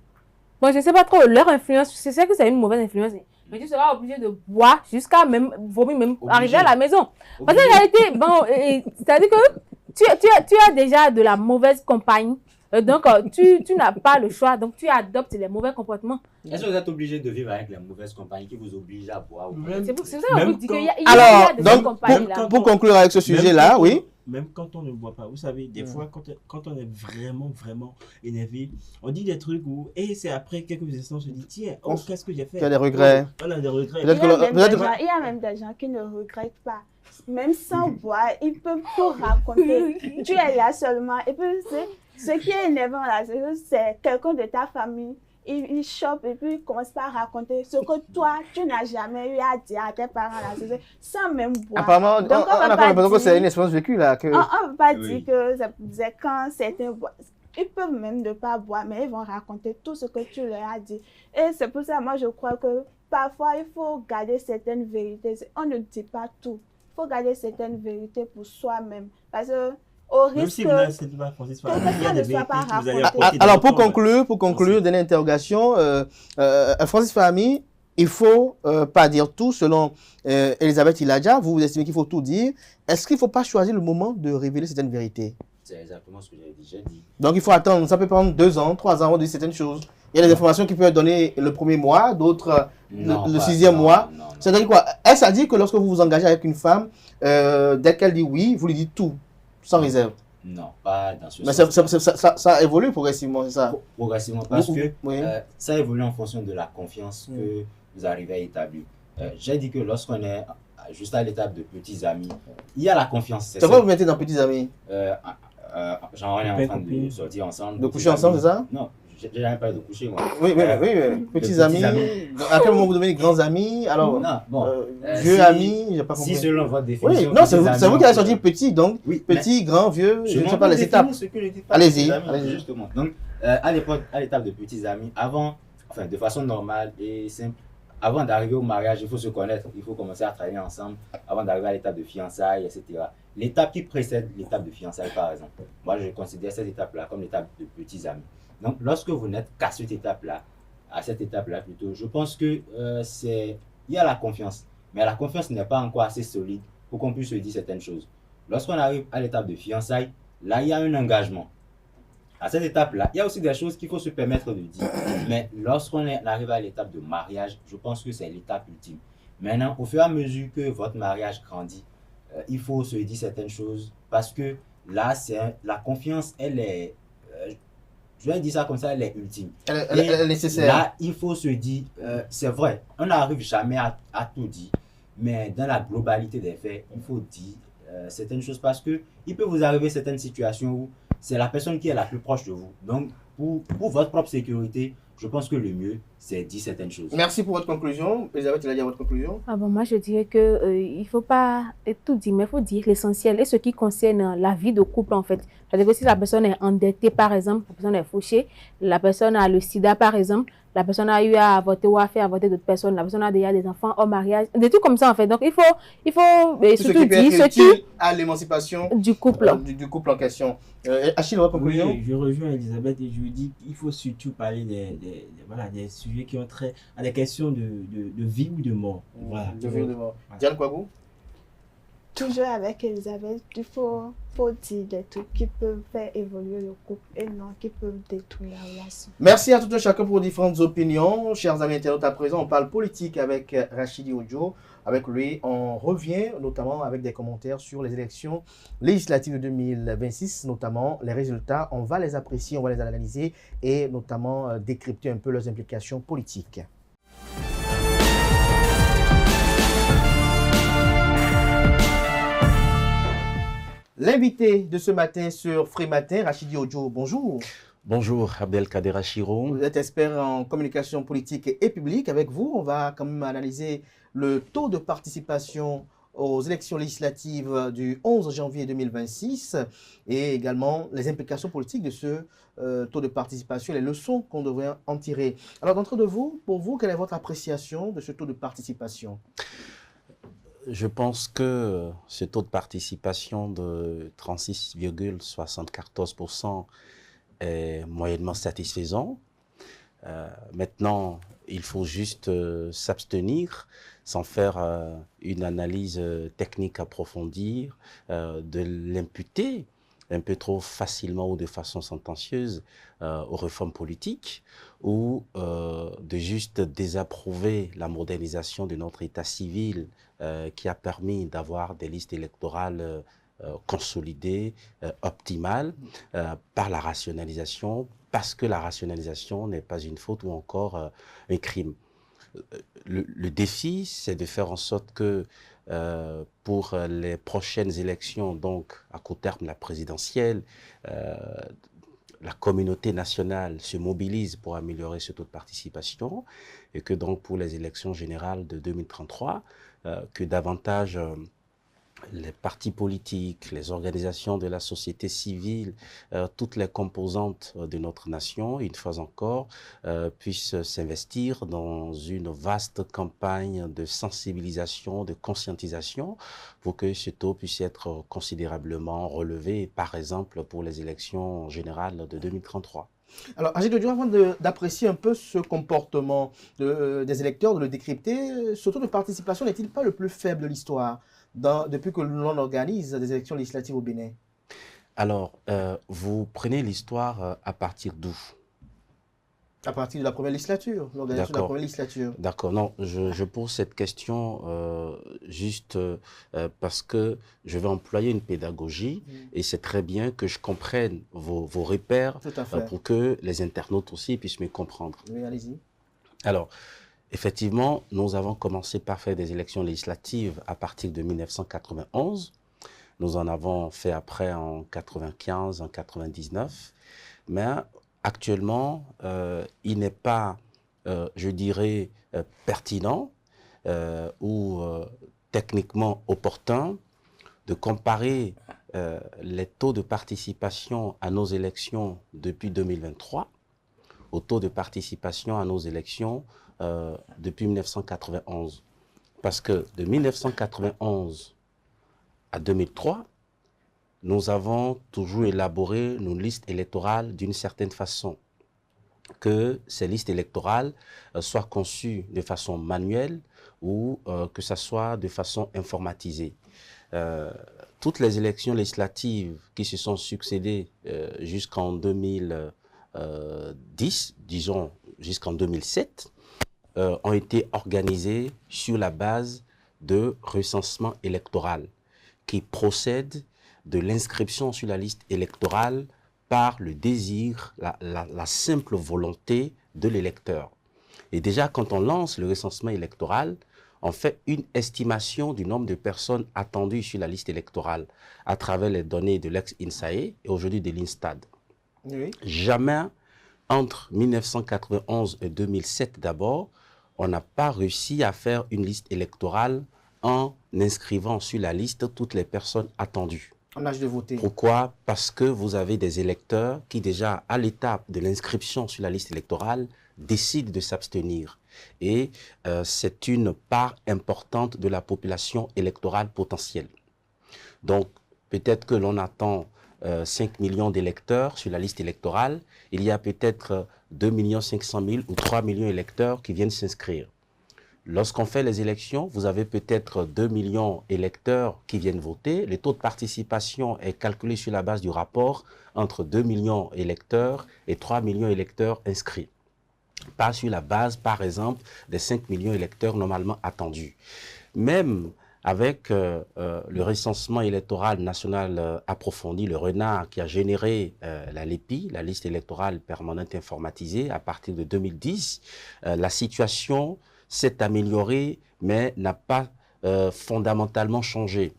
Bon, je ne sais pas trop, leur influence, je sais que c'est une mauvaise influence, mais tu seras obligé de boire jusqu'à même, vomir, même arriver à la maison. Parce que en réalité, bon, c'est-à-dire que tu as déjà de la mauvaise compagnie Donc, tu n'as pas le choix, donc tu adoptes les mauvais comportements. Est-ce que vous êtes obligé de vivre avec les mauvaises compagnies qui vous obligent à boire C'est pour ça qu'on vous dit qu'il y a Alors, de ces compagnies donc, pour conclure avec ce sujet-là, oui. Même quand on ne boit pas, vous savez, des fois, quand on est vraiment, vraiment énervé, on dit des trucs où, et c'est après quelques instants, on se dit, tiens, oh, qu'est-ce que j'ai fait? Tu as des regrets. On a des regrets. Il y a même des gens qui ne regrettent pas. Même sans boire, ils peuvent tout raconter. Tu es là seulement. Et puis, ce qui est énervant là, c'est quelqu'un de ta famille. Il chope et puis il commence par raconter ce que toi, tu n'as jamais eu à dire à tes parents là, sans même boire. Apparemment, donc, on a l'impression que c'est une expérience vécue là. Que... On ne peut pas dire que c'est quand certains boivent. Ils peuvent même ne pas boire, mais ils vont raconter tout ce que tu leur as dit. Et c'est pour ça, moi, je crois que parfois, il faut garder certaines vérités. On ne dit pas tout. Il faut garder certaines vérités pour soi-même. Parce que au risque si vous n'avez pas Francis Famille, il y a des vérités que vous allez apporter. Alors, pour conclure, d'une interrogation, Francis Famille, il ne faut pas dire tout. Selon Elisabeth Iladja, vous estimez qu'il faut tout dire. Est-ce qu'il ne faut pas choisir le moment de révéler certaines vérités? C'est exactement ce que j'ai dit. Donc, il faut attendre. Ça peut prendre 2 ans, 3 ans avant de dire certaines choses. Il y a des informations qui peuvent être données le premier mois, d'autres le 6e mois. C'est-à-dire quoi? Est-ce à dire que lorsque vous vous engagez avec une femme, dès qu'elle dit oui, vous lui dites tout, sans réserve? Non, pas dans ce sens. Mais ça évolue progressivement, c'est ça? Progressivement, parce que ça évolue en fonction de la confiance que vous arrivez à établir. J'ai dit que lorsqu'on est juste à l'étape de petits amis, il y a la confiance. C'est quoi vous mettez dans petits amis? Genre, on est en train de sortir ensemble. De coucher ensemble, c'est ça? Non, j'ai jamais parlé de coucher, moi. Oui. Petits amis. À quel moment vous devenez grands amis? Alors, non, bon, vieux amis, j'ai pas compris. Si selon votre définition. Oui, non, c'est vous qui avez sorti petit, donc petit, grand, vieux, je ne sais pas les étapes. Allez-y. Justement. Donc, à l'étape de petits amis, de façon normale et simple, avant d'arriver au mariage, il faut se connaître, il faut commencer à travailler ensemble avant d'arriver à l'étape de fiançailles, etc. L'étape qui précède l'étape de fiançailles, par exemple, moi je considère cette étape-là comme l'étape de petits amis. Donc, lorsque vous n'êtes qu'à cette étape-là, plutôt, je pense que il y a la confiance, mais la confiance n'est pas encore assez solide pour qu'on puisse se dire certaines choses. Lorsqu'on arrive à l'étape de fiançailles, là, il y a un engagement. À cette étape-là, il y a aussi des choses qu'il faut se permettre de dire. Mais lorsqu'on arrive à l'étape de mariage, je pense que c'est l'étape ultime. Maintenant, au fur et à mesure que votre mariage grandit, il faut se dire certaines choses parce que là, la confiance, elle est, je vais dire ça comme ça, elle est ultime. Elle est nécessaire. Là, il faut se dire, c'est vrai, on n'arrive jamais à tout dire, mais dans la globalité des faits, il faut dire certaines choses parce que il peut vous arriver certaines situations où c'est la personne qui est la plus proche de vous. Donc, pour votre propre sécurité, je pense que le mieux, c'est dire certaines choses. Merci pour votre conclusion. Elisabeth, tu l'as dit à votre conclusion? Moi, je dirais qu'il ne faut pas tout dire, mais il faut dire l'essentiel et ce qui concerne la vie de couple, en fait. C'est-à-dire que si la personne est endettée, par exemple, la personne est fauchée, la personne a le sida, par exemple, la personne a eu à avorter ou à faire avorter d'autres personnes, la personne a déjà des enfants au mariage, des trucs comme ça, en fait. Donc, il faut surtout dire ce qui à l'émancipation du couple. Du couple en question. Achille, votre conclusion? Oui, je rejoins Elisabeth et je lui dis qu'il faut surtout parler des sujets qui ont trait à des questions de vie ou de mort. Voilà. De vie ou de mort. Diane Kouagou? Toujours avec Elisabeth, il faut dire des trucs qui peuvent faire évoluer le couple et non qui peuvent détruire la relation. Merci à tout un chacun pour vos différentes opinions. Chers amis internautes, à présent, on parle politique avec Rachidi Ojo. Avec lui, on revient notamment avec des commentaires sur les élections législatives de 2026, notamment les résultats. On va les apprécier, on va les analyser et notamment décrypter un peu leurs implications politiques. L'invité de ce matin sur Free Matin, Rachidi Ojo, bonjour. Bonjour, Abdelkader Achiro. Vous êtes expert en communication politique et publique. Avec vous, on va quand même analyser le taux de participation aux élections législatives du 11 janvier 2026 et également les implications politiques de ce taux de participation, les leçons qu'on devrait en tirer. Alors, d'entre vous, pour vous, quelle est votre appréciation de ce taux de participation? Je pense que ce taux de participation de 36,74% est moyennement satisfaisant. Maintenant, il faut juste s'abstenir sans faire une analyse technique approfondie, de l'imputer un peu trop facilement ou de façon sentencieuse aux réformes politiques ou de juste désapprouver la modernisation de notre état civil qui a permis d'avoir des listes électorales consolidées, optimales, par la rationalisation, parce que la rationalisation n'est pas une faute ou encore un crime. Le défi, c'est de faire en sorte que pour les prochaines élections, donc à court terme la présidentielle, la communauté nationale se mobilise pour améliorer ce taux de participation et que donc pour les élections générales de 2033, que davantage les partis politiques, les organisations de la société civile, toutes les composantes de notre nation, une fois encore, puissent s'investir dans une vaste campagne de sensibilisation, de conscientisation, pour que ce taux puisse être considérablement relevé, par exemple pour les élections générales de 2033. Alors, Agile Diop, avant d'apprécier un peu ce comportement des électeurs, de le décrypter, ce taux de participation n'est-il pas le plus faible de l'histoire depuis que l'on organise des élections législatives au Bénin? Alors, vous prenez l'histoire à partir d'où? À partir de la première législature, l'organisation de la première législature. D'accord, non, je pose cette question juste parce que je vais employer une pédagogie et c'est très bien que je comprenne vos repères pour que les internautes aussi puissent me comprendre. Oui, allez-y. Alors, effectivement, nous avons commencé par faire des élections législatives à partir de 1991. Nous en avons fait après en 95, en 99. Mais actuellement, il n'est pas, je dirais, pertinent ou techniquement opportun de comparer les taux de participation à nos élections depuis 2023 au taux de participation à nos élections depuis 1991. Parce que de 1991 à 2003, nous avons toujours élaboré nos listes électorales d'une certaine façon. Que ces listes électorales soient conçues de façon manuelle ou que ça soit de façon informatisée. Toutes les élections législatives qui se sont succédées jusqu'en 2010, disons jusqu'en 2007, ont été organisées sur la base de recensement électoral qui procède de l'inscription sur la liste électorale par le désir, la simple volonté de l'électeur. Et déjà, quand on lance le recensement électoral, on fait une estimation du nombre de personnes attendues sur la liste électorale à travers les données de l'ex-INSAE et aujourd'hui de l'INSTAD. Oui. Jamais, entre 1991 et 2007 d'abord, on n'a pas réussi à faire une liste électorale en inscrivant sur la liste toutes les personnes attendues. En âge de voter. Pourquoi? Parce que vous avez des électeurs qui déjà, à l'étape de l'inscription sur la liste électorale, décident de s'abstenir. Et c'est une part importante de la population électorale potentielle. Donc, peut-être que l'on attend 5 millions d'électeurs sur la liste électorale. Il y a peut-être 2 500 000 ou 3 millions d'électeurs qui viennent s'inscrire. Lorsqu'on fait les élections, vous avez peut-être 2 millions d'électeurs qui viennent voter. Le taux de participation est calculé sur la base du rapport entre 2 millions d'électeurs et 3 millions d'électeurs inscrits. Pas sur la base, par exemple, des 5 millions d'électeurs normalement attendus. Même avec le recensement électoral national approfondi, le RENA, qui a généré la LEPI, la liste électorale permanente informatisée, à partir de 2010, la situation s'est améliorée, mais n'a pas fondamentalement changé.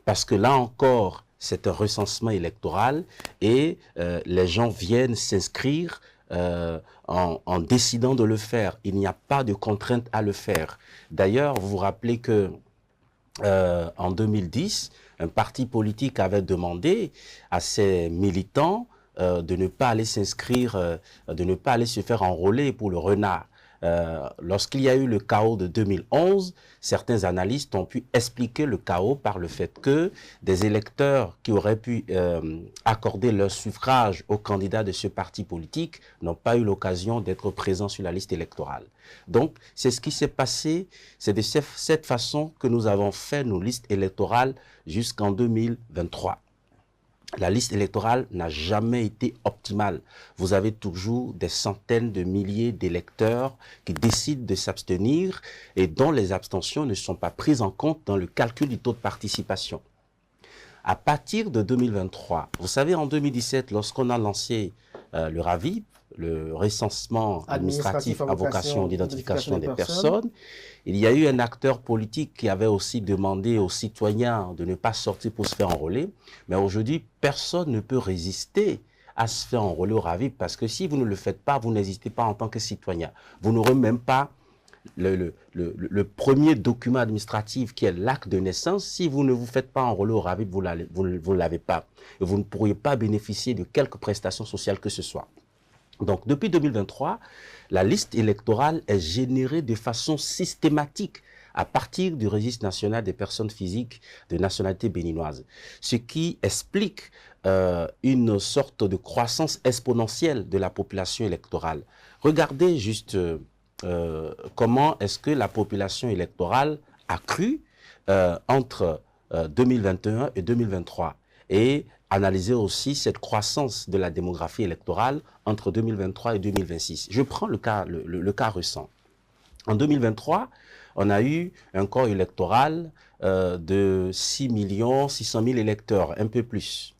Parce que là encore, c'est un recensement électoral et les gens viennent s'inscrire en décidant de le faire. Il n'y a pas de contrainte à le faire. D'ailleurs, vous vous rappelez que en 2010, un parti politique avait demandé à ses militants de ne pas aller s'inscrire, de ne pas aller se faire enrôler pour le RENA. Lorsqu'il y a eu le chaos de 2011, certains analystes ont pu expliquer le chaos par le fait que des électeurs qui auraient pu accorder leur suffrage aux candidats de ce parti politique n'ont pas eu l'occasion d'être présents sur la liste électorale. Donc, c'est ce qui s'est passé, c'est de cette façon que nous avons fait nos listes électorales jusqu'en 2023. la liste électorale n'a jamais été optimale. Vous avez toujours des centaines de milliers d'électeurs qui décident de s'abstenir et dont les abstentions ne sont pas prises en compte dans le calcul du taux de participation. À partir de 2023, vous savez, en 2017, lorsqu'on a lancé le RAVIP, le recensement administratif à vocation d'identification des personnes, il y a eu un acteur politique qui avait aussi demandé aux citoyens de ne pas sortir pour se faire enrôler. Mais aujourd'hui, personne ne peut résister à se faire enrôler au RAVIP parce que si vous ne le faites pas, vous n'existez pas en tant que citoyen. Vous n'aurez même pas le premier document administratif qui est l'acte de naissance. Si vous ne vous faites pas enrôler au RAVIP, vous ne l'avez pas. Et vous ne pourriez pas bénéficier de quelque prestation sociale que ce soit. Donc, depuis 2023, la liste électorale est générée de façon systématique à partir du registre national des personnes physiques de nationalité béninoise, ce qui explique une sorte de croissance exponentielle de la population électorale. Regardez juste comment est-ce que la population électorale a cru entre 2021 et 2023 et analyser aussi cette croissance de la démographie électorale entre 2023 et 2026. Je prends le cas récent. En 2023, on a eu un corps électoral de 6 600 000 électeurs, un peu plus.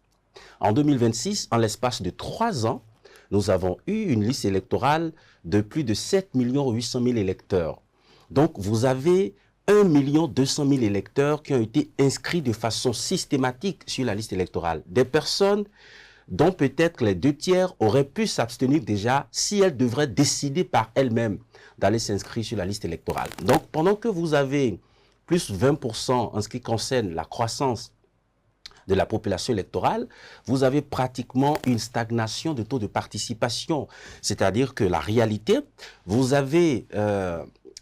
En 2026, en l'espace de 3 ans, nous avons eu une liste électorale de plus de 7 800 000 électeurs. Donc, vous avez 1 200 000 électeurs qui ont été inscrits de façon systématique sur la liste électorale. Des personnes dont peut-être les 2 tiers auraient pu s'abstenir déjà si elles devraient décider par elles-mêmes d'aller s'inscrire sur la liste électorale. Donc, pendant que vous avez plus 20% en ce qui concerne la croissance de la population électorale, vous avez pratiquement une stagnation de taux de participation. C'est-à-dire que la réalité, vous avez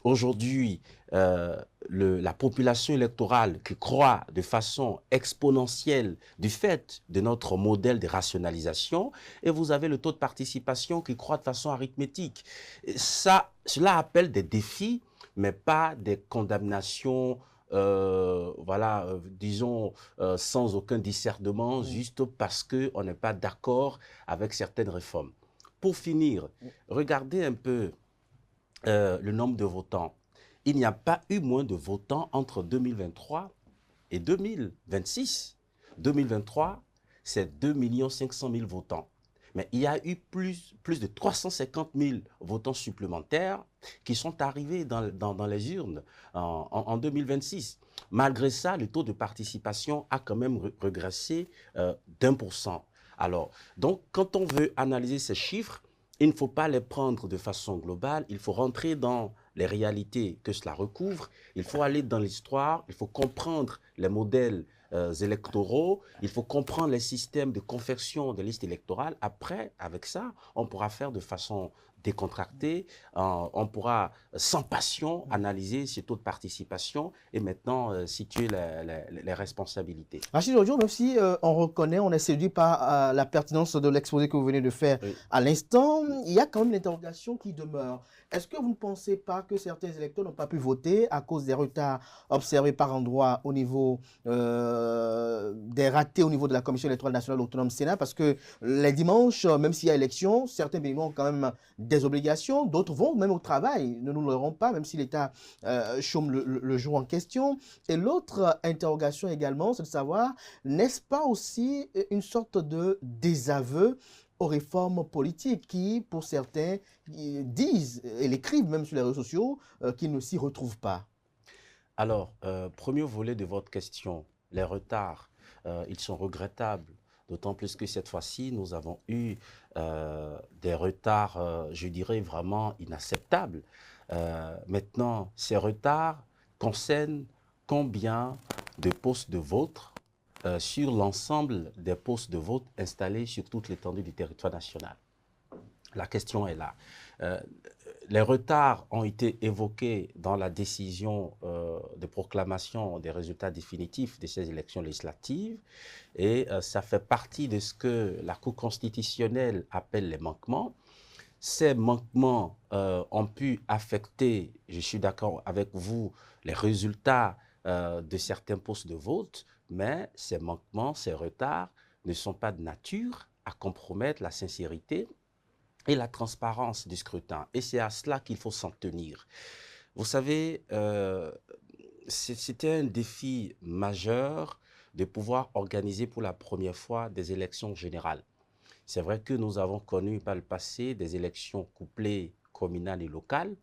aujourd'hui la population électorale qui croît de façon exponentielle du fait de notre modèle de rationalisation et vous avez le taux de participation qui croît de façon arithmétique. Cela appelle des défis, mais pas des condamnations disons, sans aucun discernement, juste parce qu'on n'est pas d'accord avec certaines réformes. Pour finir, regardez un peu le nombre de votants. Il n'y a pas eu moins de votants entre 2023 et 2026. 2023, c'est 2 500 000 votants. Mais il y a eu plus de 350 000 votants supplémentaires qui sont arrivés dans les urnes en 2026. Malgré ça, le taux de participation a quand même régressé d'1%. Alors, donc, quand on veut analyser ces chiffres, il ne faut pas les prendre de façon globale, il faut rentrer dans les réalités que cela recouvre, il faut aller dans l'histoire, il faut comprendre les modèles électoraux, il faut comprendre les systèmes de confection de listes électorales. Après, avec ça, on pourra faire de façon décontractée, on pourra sans passion analyser ce taux de participation et maintenant situer les responsabilités. Rachid Ojo, même si on reconnaît, on est séduit par la pertinence de l'exposé que vous venez de faire à l'instant, il y a quand même l'interrogation qui demeure. Est-ce que vous ne pensez pas que certains électeurs n'ont pas pu voter à cause des retards observés par endroits au niveau des ratés au niveau de la Commission électorale nationale autonome Sénat? Parce que les dimanches, même s'il y a élection, certains Béninois ont quand même des obligations, d'autres vont même au travail, ne nous l'aurons pas, même si l'État chôme le jour en question. Et l'autre interrogation également, c'est de savoir, n'est-ce pas aussi une sorte de désaveu aux réformes politiques qui, pour certains, disent et l'écrivent même sur les réseaux sociaux, qu'ils ne s'y retrouvent pas? Alors, premier volet de votre question, les retards, ils sont regrettables. D'autant plus que cette fois-ci, nous avons eu des retards, je dirais, vraiment inacceptables. Maintenant, ces retards concernent combien de postes de vote sur l'ensemble des postes de vote installés sur toute l'étendue du territoire national? La question est là. Les retards ont été évoqués dans la décision de proclamation des résultats définitifs de ces élections législatives et ça fait partie de ce que la Cour constitutionnelle appelle les manquements. Ces manquements ont pu affecter, je suis d'accord avec vous, les résultats de certains postes de vote, mais ces manquements, ces retards ne sont pas de nature à compromettre la sincérité et la transparence du scrutin. Et c'est à cela qu'il faut s'en tenir. Vous savez, c'était un défi majeur de pouvoir organiser pour la première fois des élections générales. C'est vrai que nous avons connu par le passé des élections couplées communales et locales,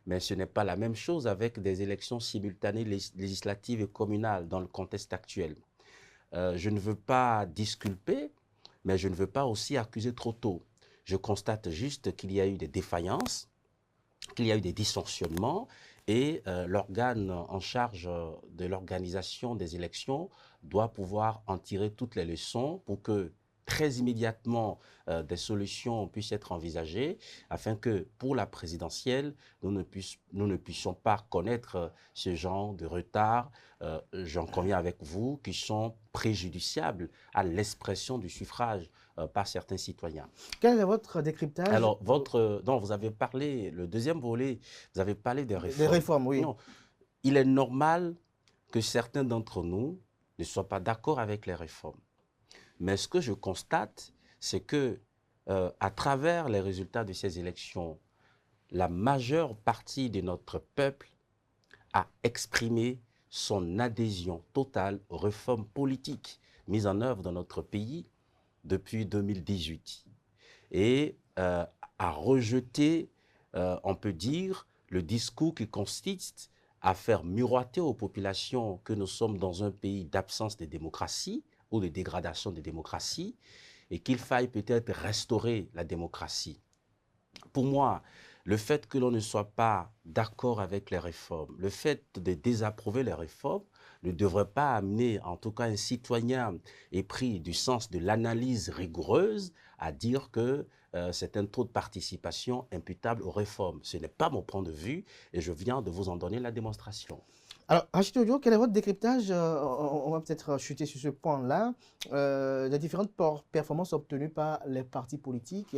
mais ce n'est pas la même chose avec des élections simultanées législatives et communales dans le contexte actuel. Je ne veux pas disculper, mais je ne veux pas aussi accuser trop tôt. Je constate juste qu'il y a eu des défaillances, qu'il y a eu des dysfonctionnements et l'organe en charge de l'organisation des élections doit pouvoir en tirer toutes les leçons pour que très immédiatement des solutions puissent être envisagées afin que pour la présidentielle, nous ne puissions pas connaître ce genre de retard, j'en conviens avec vous, qui sont préjudiciables à l'expression du suffrage par certains citoyens. Quel est votre décryptage? Alors, vous avez parlé, le deuxième volet, vous avez parlé des réformes. Des réformes, oui. Non, il est normal que certains d'entre nous ne soient pas d'accord avec les réformes. Mais ce que je constate, c'est que à travers les résultats de ces élections, la majeure partie de notre peuple a exprimé son adhésion totale aux réformes politiques mises en œuvre dans notre pays depuis 2018 et a rejeté, on peut dire, le discours qui consiste à faire miroiter aux populations que nous sommes dans un pays d'absence de démocratie ou de dégradation de démocratie et qu'il faille peut-être restaurer la démocratie. Pour moi, le fait que l'on ne soit pas d'accord avec les réformes, le fait de désapprouver les réformes ne devrait pas amener, en tout cas un citoyen épris du sens de l'analyse rigoureuse, à dire que c'est un taux de participation imputable aux réformes. Ce n'est pas mon point de vue et je viens de vous en donner la démonstration. Alors, Rachid Odio, quel est votre décryptage? On va peut-être chuter sur ce point-là. Les différentes performances obtenues par les partis politiques,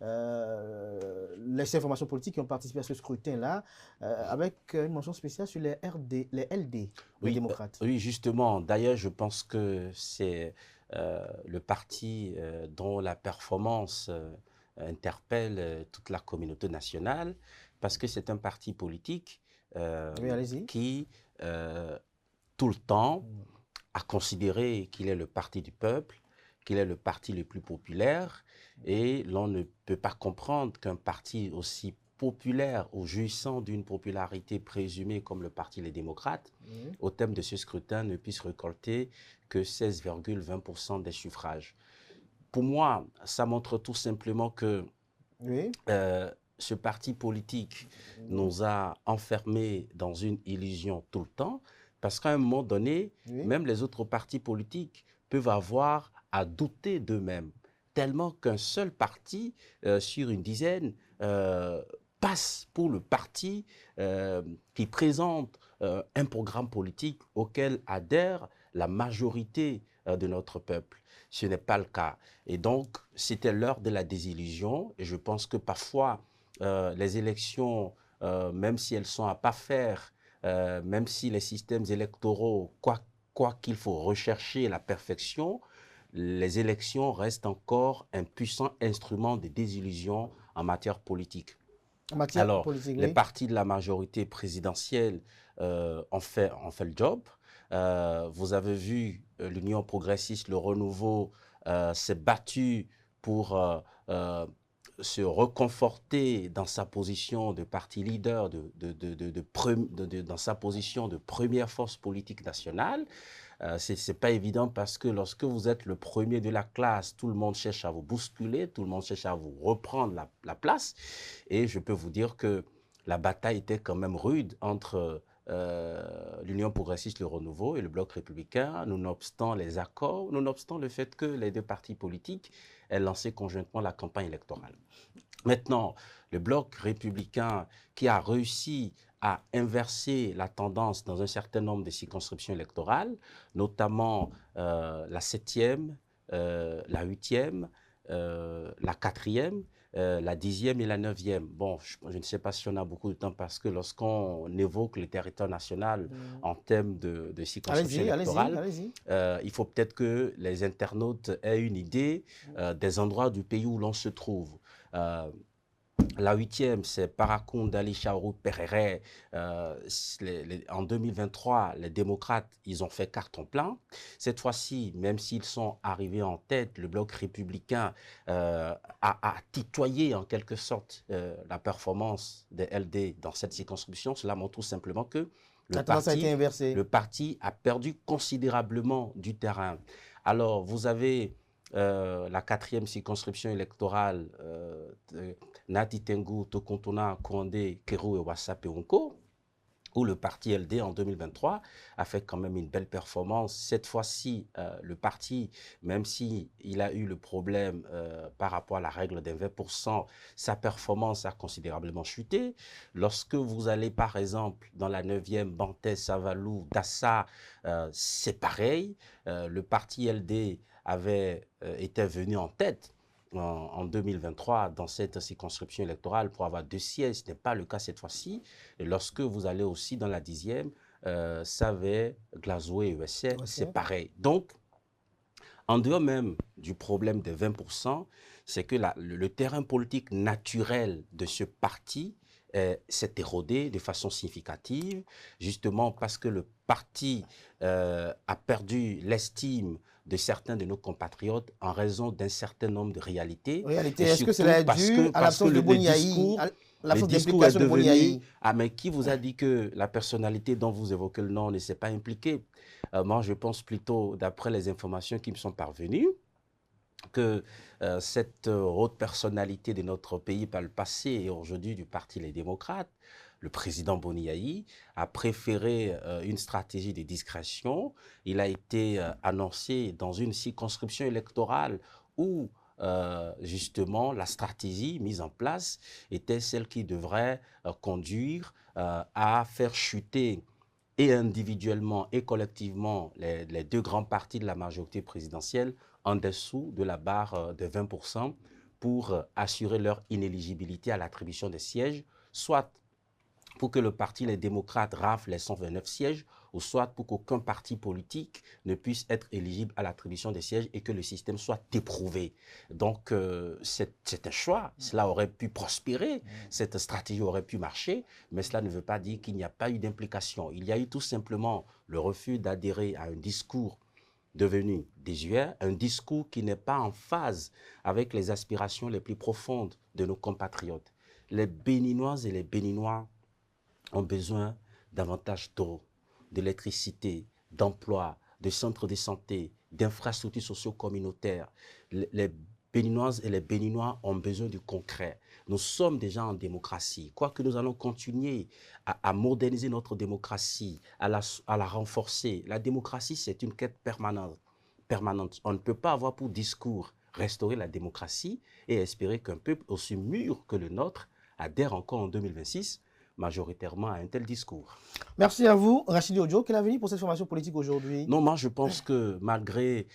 les informations politiques qui ont participé à ce scrutin-là, avec une mention spéciale sur les LD, les démocrates. Oui, justement. D'ailleurs, je pense que c'est le parti dont la performance interpelle toute la communauté nationale, parce que c'est un parti politique qui, tout le temps, a considéré qu'il est le parti du peuple, qu'il est le parti le plus populaire, et l'on ne peut pas comprendre qu'un parti aussi populaire ou jouissant d'une popularité présumée comme le Parti Les Démocrates, au terme de ce scrutin, ne puisse récolter que 16,20% des suffrages. Pour moi, ça montre tout simplement que ce parti politique nous a enfermés dans une illusion tout le temps, parce qu'à un moment donné, même les autres partis politiques peuvent avoir à douter d'eux-mêmes, tellement qu'un seul parti sur une dizaine passe pour le parti qui présente un programme politique auquel adhère la majorité de notre peuple. Ce n'est pas le cas. Et donc, c'était l'heure de la désillusion, et je pense que parfois, les élections, même si elles sont à pas faire, même si les systèmes électoraux, quoi qu'il faut rechercher la perfection, les élections restent encore un puissant instrument de désillusion en matière politique. Alors, les partis de la majorité présidentielle ont fait le job. Vous avez vu l'Union progressiste, le renouveau, s'est battu pour se reconforter dans sa position de parti leader, dans sa position de première force politique nationale. C'est pas évident parce que lorsque vous êtes le premier de la classe, tout le monde cherche à vous bousculer, tout le monde cherche à vous reprendre la place. Et je peux vous dire que la bataille était quand même rude entre l'Union progressiste, le renouveau et le Bloc républicain, nonobstant les accords, nonobstant le fait que les deux partis politiques aient lancé conjointement la campagne électorale. Maintenant, le Bloc républicain qui a réussi à inverser la tendance dans un certain nombre de circonscriptions électorales, notamment la 7e, la 8e, la 4e, la 10e et la 9e. Bon, je ne sais pas si on a beaucoup de temps parce que lorsqu'on évoque le territoire national en termes de circonscription électorale, il faut peut-être que les internautes aient une idée des endroits du pays où l'on se trouve. La 8e, c'est Paracounda, Lichaourou, Perere. En 2023, les démocrates, ils ont fait carton plein. Cette fois-ci, même s'ils sont arrivés en tête, le bloc républicain a tutoyé en quelque sorte la performance des LD dans cette circonscription. Cela montre tout simplement que le parti a perdu considérablement du terrain. Alors, vous avez la 4e circonscription électorale Nati Tengu, Tokontona, Kouandé, Kérou et Wassape Onko, où le parti LD en 2023 a fait quand même une belle performance. Cette fois-ci, le parti, même s'il a eu le problème par rapport à la règle des 20%, sa performance a considérablement chuté. Lorsque vous allez par exemple dans la 9e, Bantes, Savalou, Dassa, c'est pareil. Le parti LD était venu en tête en 2023 dans cette circonscription électorale pour avoir 2 sièges. Ce n'est pas le cas cette fois-ci. Et lorsque vous allez aussi dans la 10e, Savé, Glazoué et USC, c'est pareil. Donc, en dehors même du problème des 20%, c'est que le terrain politique naturel de ce parti s'est érodé de façon significative, justement parce que le parti a perdu l'estime de certains de nos compatriotes en raison d'un certain nombre de réalités. Est-ce que cela est dû à l'absence de Boniaï, l'absence d'implication de Boniaï? Mais qui vous a dit que la personnalité dont vous évoquez le nom ne s'est pas impliquée? Moi, je pense plutôt, d'après les informations qui me sont parvenues, que cette haute personnalité de notre pays par le passé et aujourd'hui du Parti Les Démocrates, le président Boniaï, a préféré une stratégie de discrétion. Il a été annoncé dans une circonscription électorale où justement la stratégie mise en place était celle qui devrait conduire à faire chuter et individuellement et collectivement les 2 grands partis de la majorité présidentielle en dessous de la barre de 20% pour assurer leur inéligibilité à l'attribution des sièges, soit pour que le parti Les Démocrates rafle les 129 sièges, ou soit pour qu'aucun parti politique ne puisse être éligible à l'attribution des sièges et que le système soit éprouvé. Donc, c'est un choix. Cela aurait pu prospérer, cette stratégie aurait pu marcher, mais cela ne veut pas dire qu'il n'y a pas eu d'implication. Il y a eu tout simplement le refus d'adhérer à un discours devenu désuet, un discours qui n'est pas en phase avec les aspirations les plus profondes de nos compatriotes. Les Béninoises et les Béninois ont besoin davantage d'eau, d'électricité, d'emploi, de centres de santé, d'infrastructures socio-communautaires. Les Béninoises et les Béninois ont besoin du concret. Nous sommes déjà en démocratie. Quoique nous allons continuer à moderniser notre démocratie, à la renforcer. La démocratie, c'est une quête permanente. On ne peut pas avoir pour discours restaurer la démocratie et espérer qu'un peuple aussi mûr que le nôtre adhère encore en 2026 majoritairement à un tel discours. Merci à vous. Rachidi Ojo, quel avenir pour cette formation politique aujourd'hui? Non, moi je pense que malgré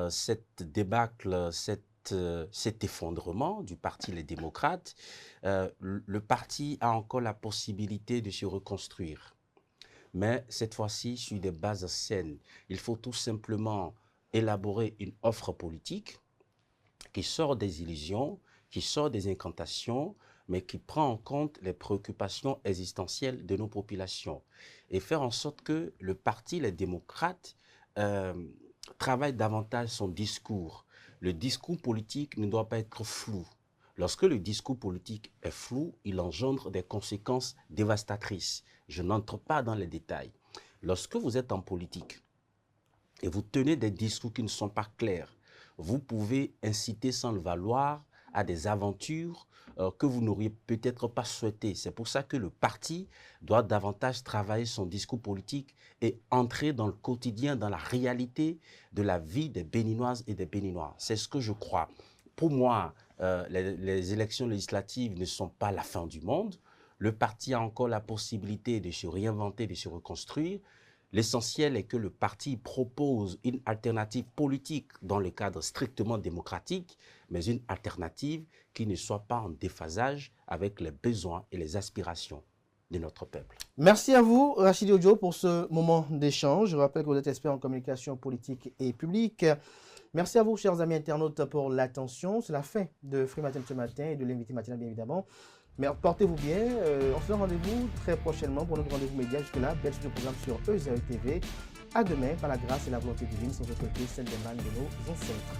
cette débâcle, cet effondrement du Parti Les Démocrates, le parti a encore la possibilité de se reconstruire. Mais cette fois-ci, sur des bases saines. Il faut tout simplement élaborer une offre politique qui sort des illusions, qui sort des incantations, mais qui prend en compte les préoccupations existentielles de nos populations et faire en sorte que le Parti Les Démocrates travaille davantage son discours. Le discours politique ne doit pas être flou. Lorsque le discours politique est flou, il engendre des conséquences dévastatrices. Je n'entre pas dans les détails. Lorsque vous êtes en politique et vous tenez des discours qui ne sont pas clairs, vous pouvez inciter sans le valoir à des aventures que vous n'auriez peut-être pas souhaitées. C'est pour ça que le parti doit davantage travailler son discours politique et entrer dans le quotidien, dans la réalité de la vie des Béninoises et des Béninois. C'est ce que je crois. Pour moi, les élections législatives ne sont pas la fin du monde. Le parti a encore la possibilité de se réinventer, de se reconstruire. L'essentiel est que le parti propose une alternative politique dans le cadre strictement démocratique, mais une alternative qui ne soit pas en déphasage avec les besoins et les aspirations de notre peuple. Merci à vous, Rachidi Ojo, pour ce moment d'échange. Je rappelle que vous êtes expert en communication politique et publique. Merci à vous, chers amis internautes, pour l'attention. C'est la fin de Free Matin ce matin et de l'invité matinal, bien évidemment. Mais portez-vous bien. On se donne rendez-vous très prochainement pour notre rendez-vous média. Jusque-là, belle suite de programme sur EZE TV. À demain, par la grâce et la volonté divine, sans autorité, celle des mains de nos ancêtres.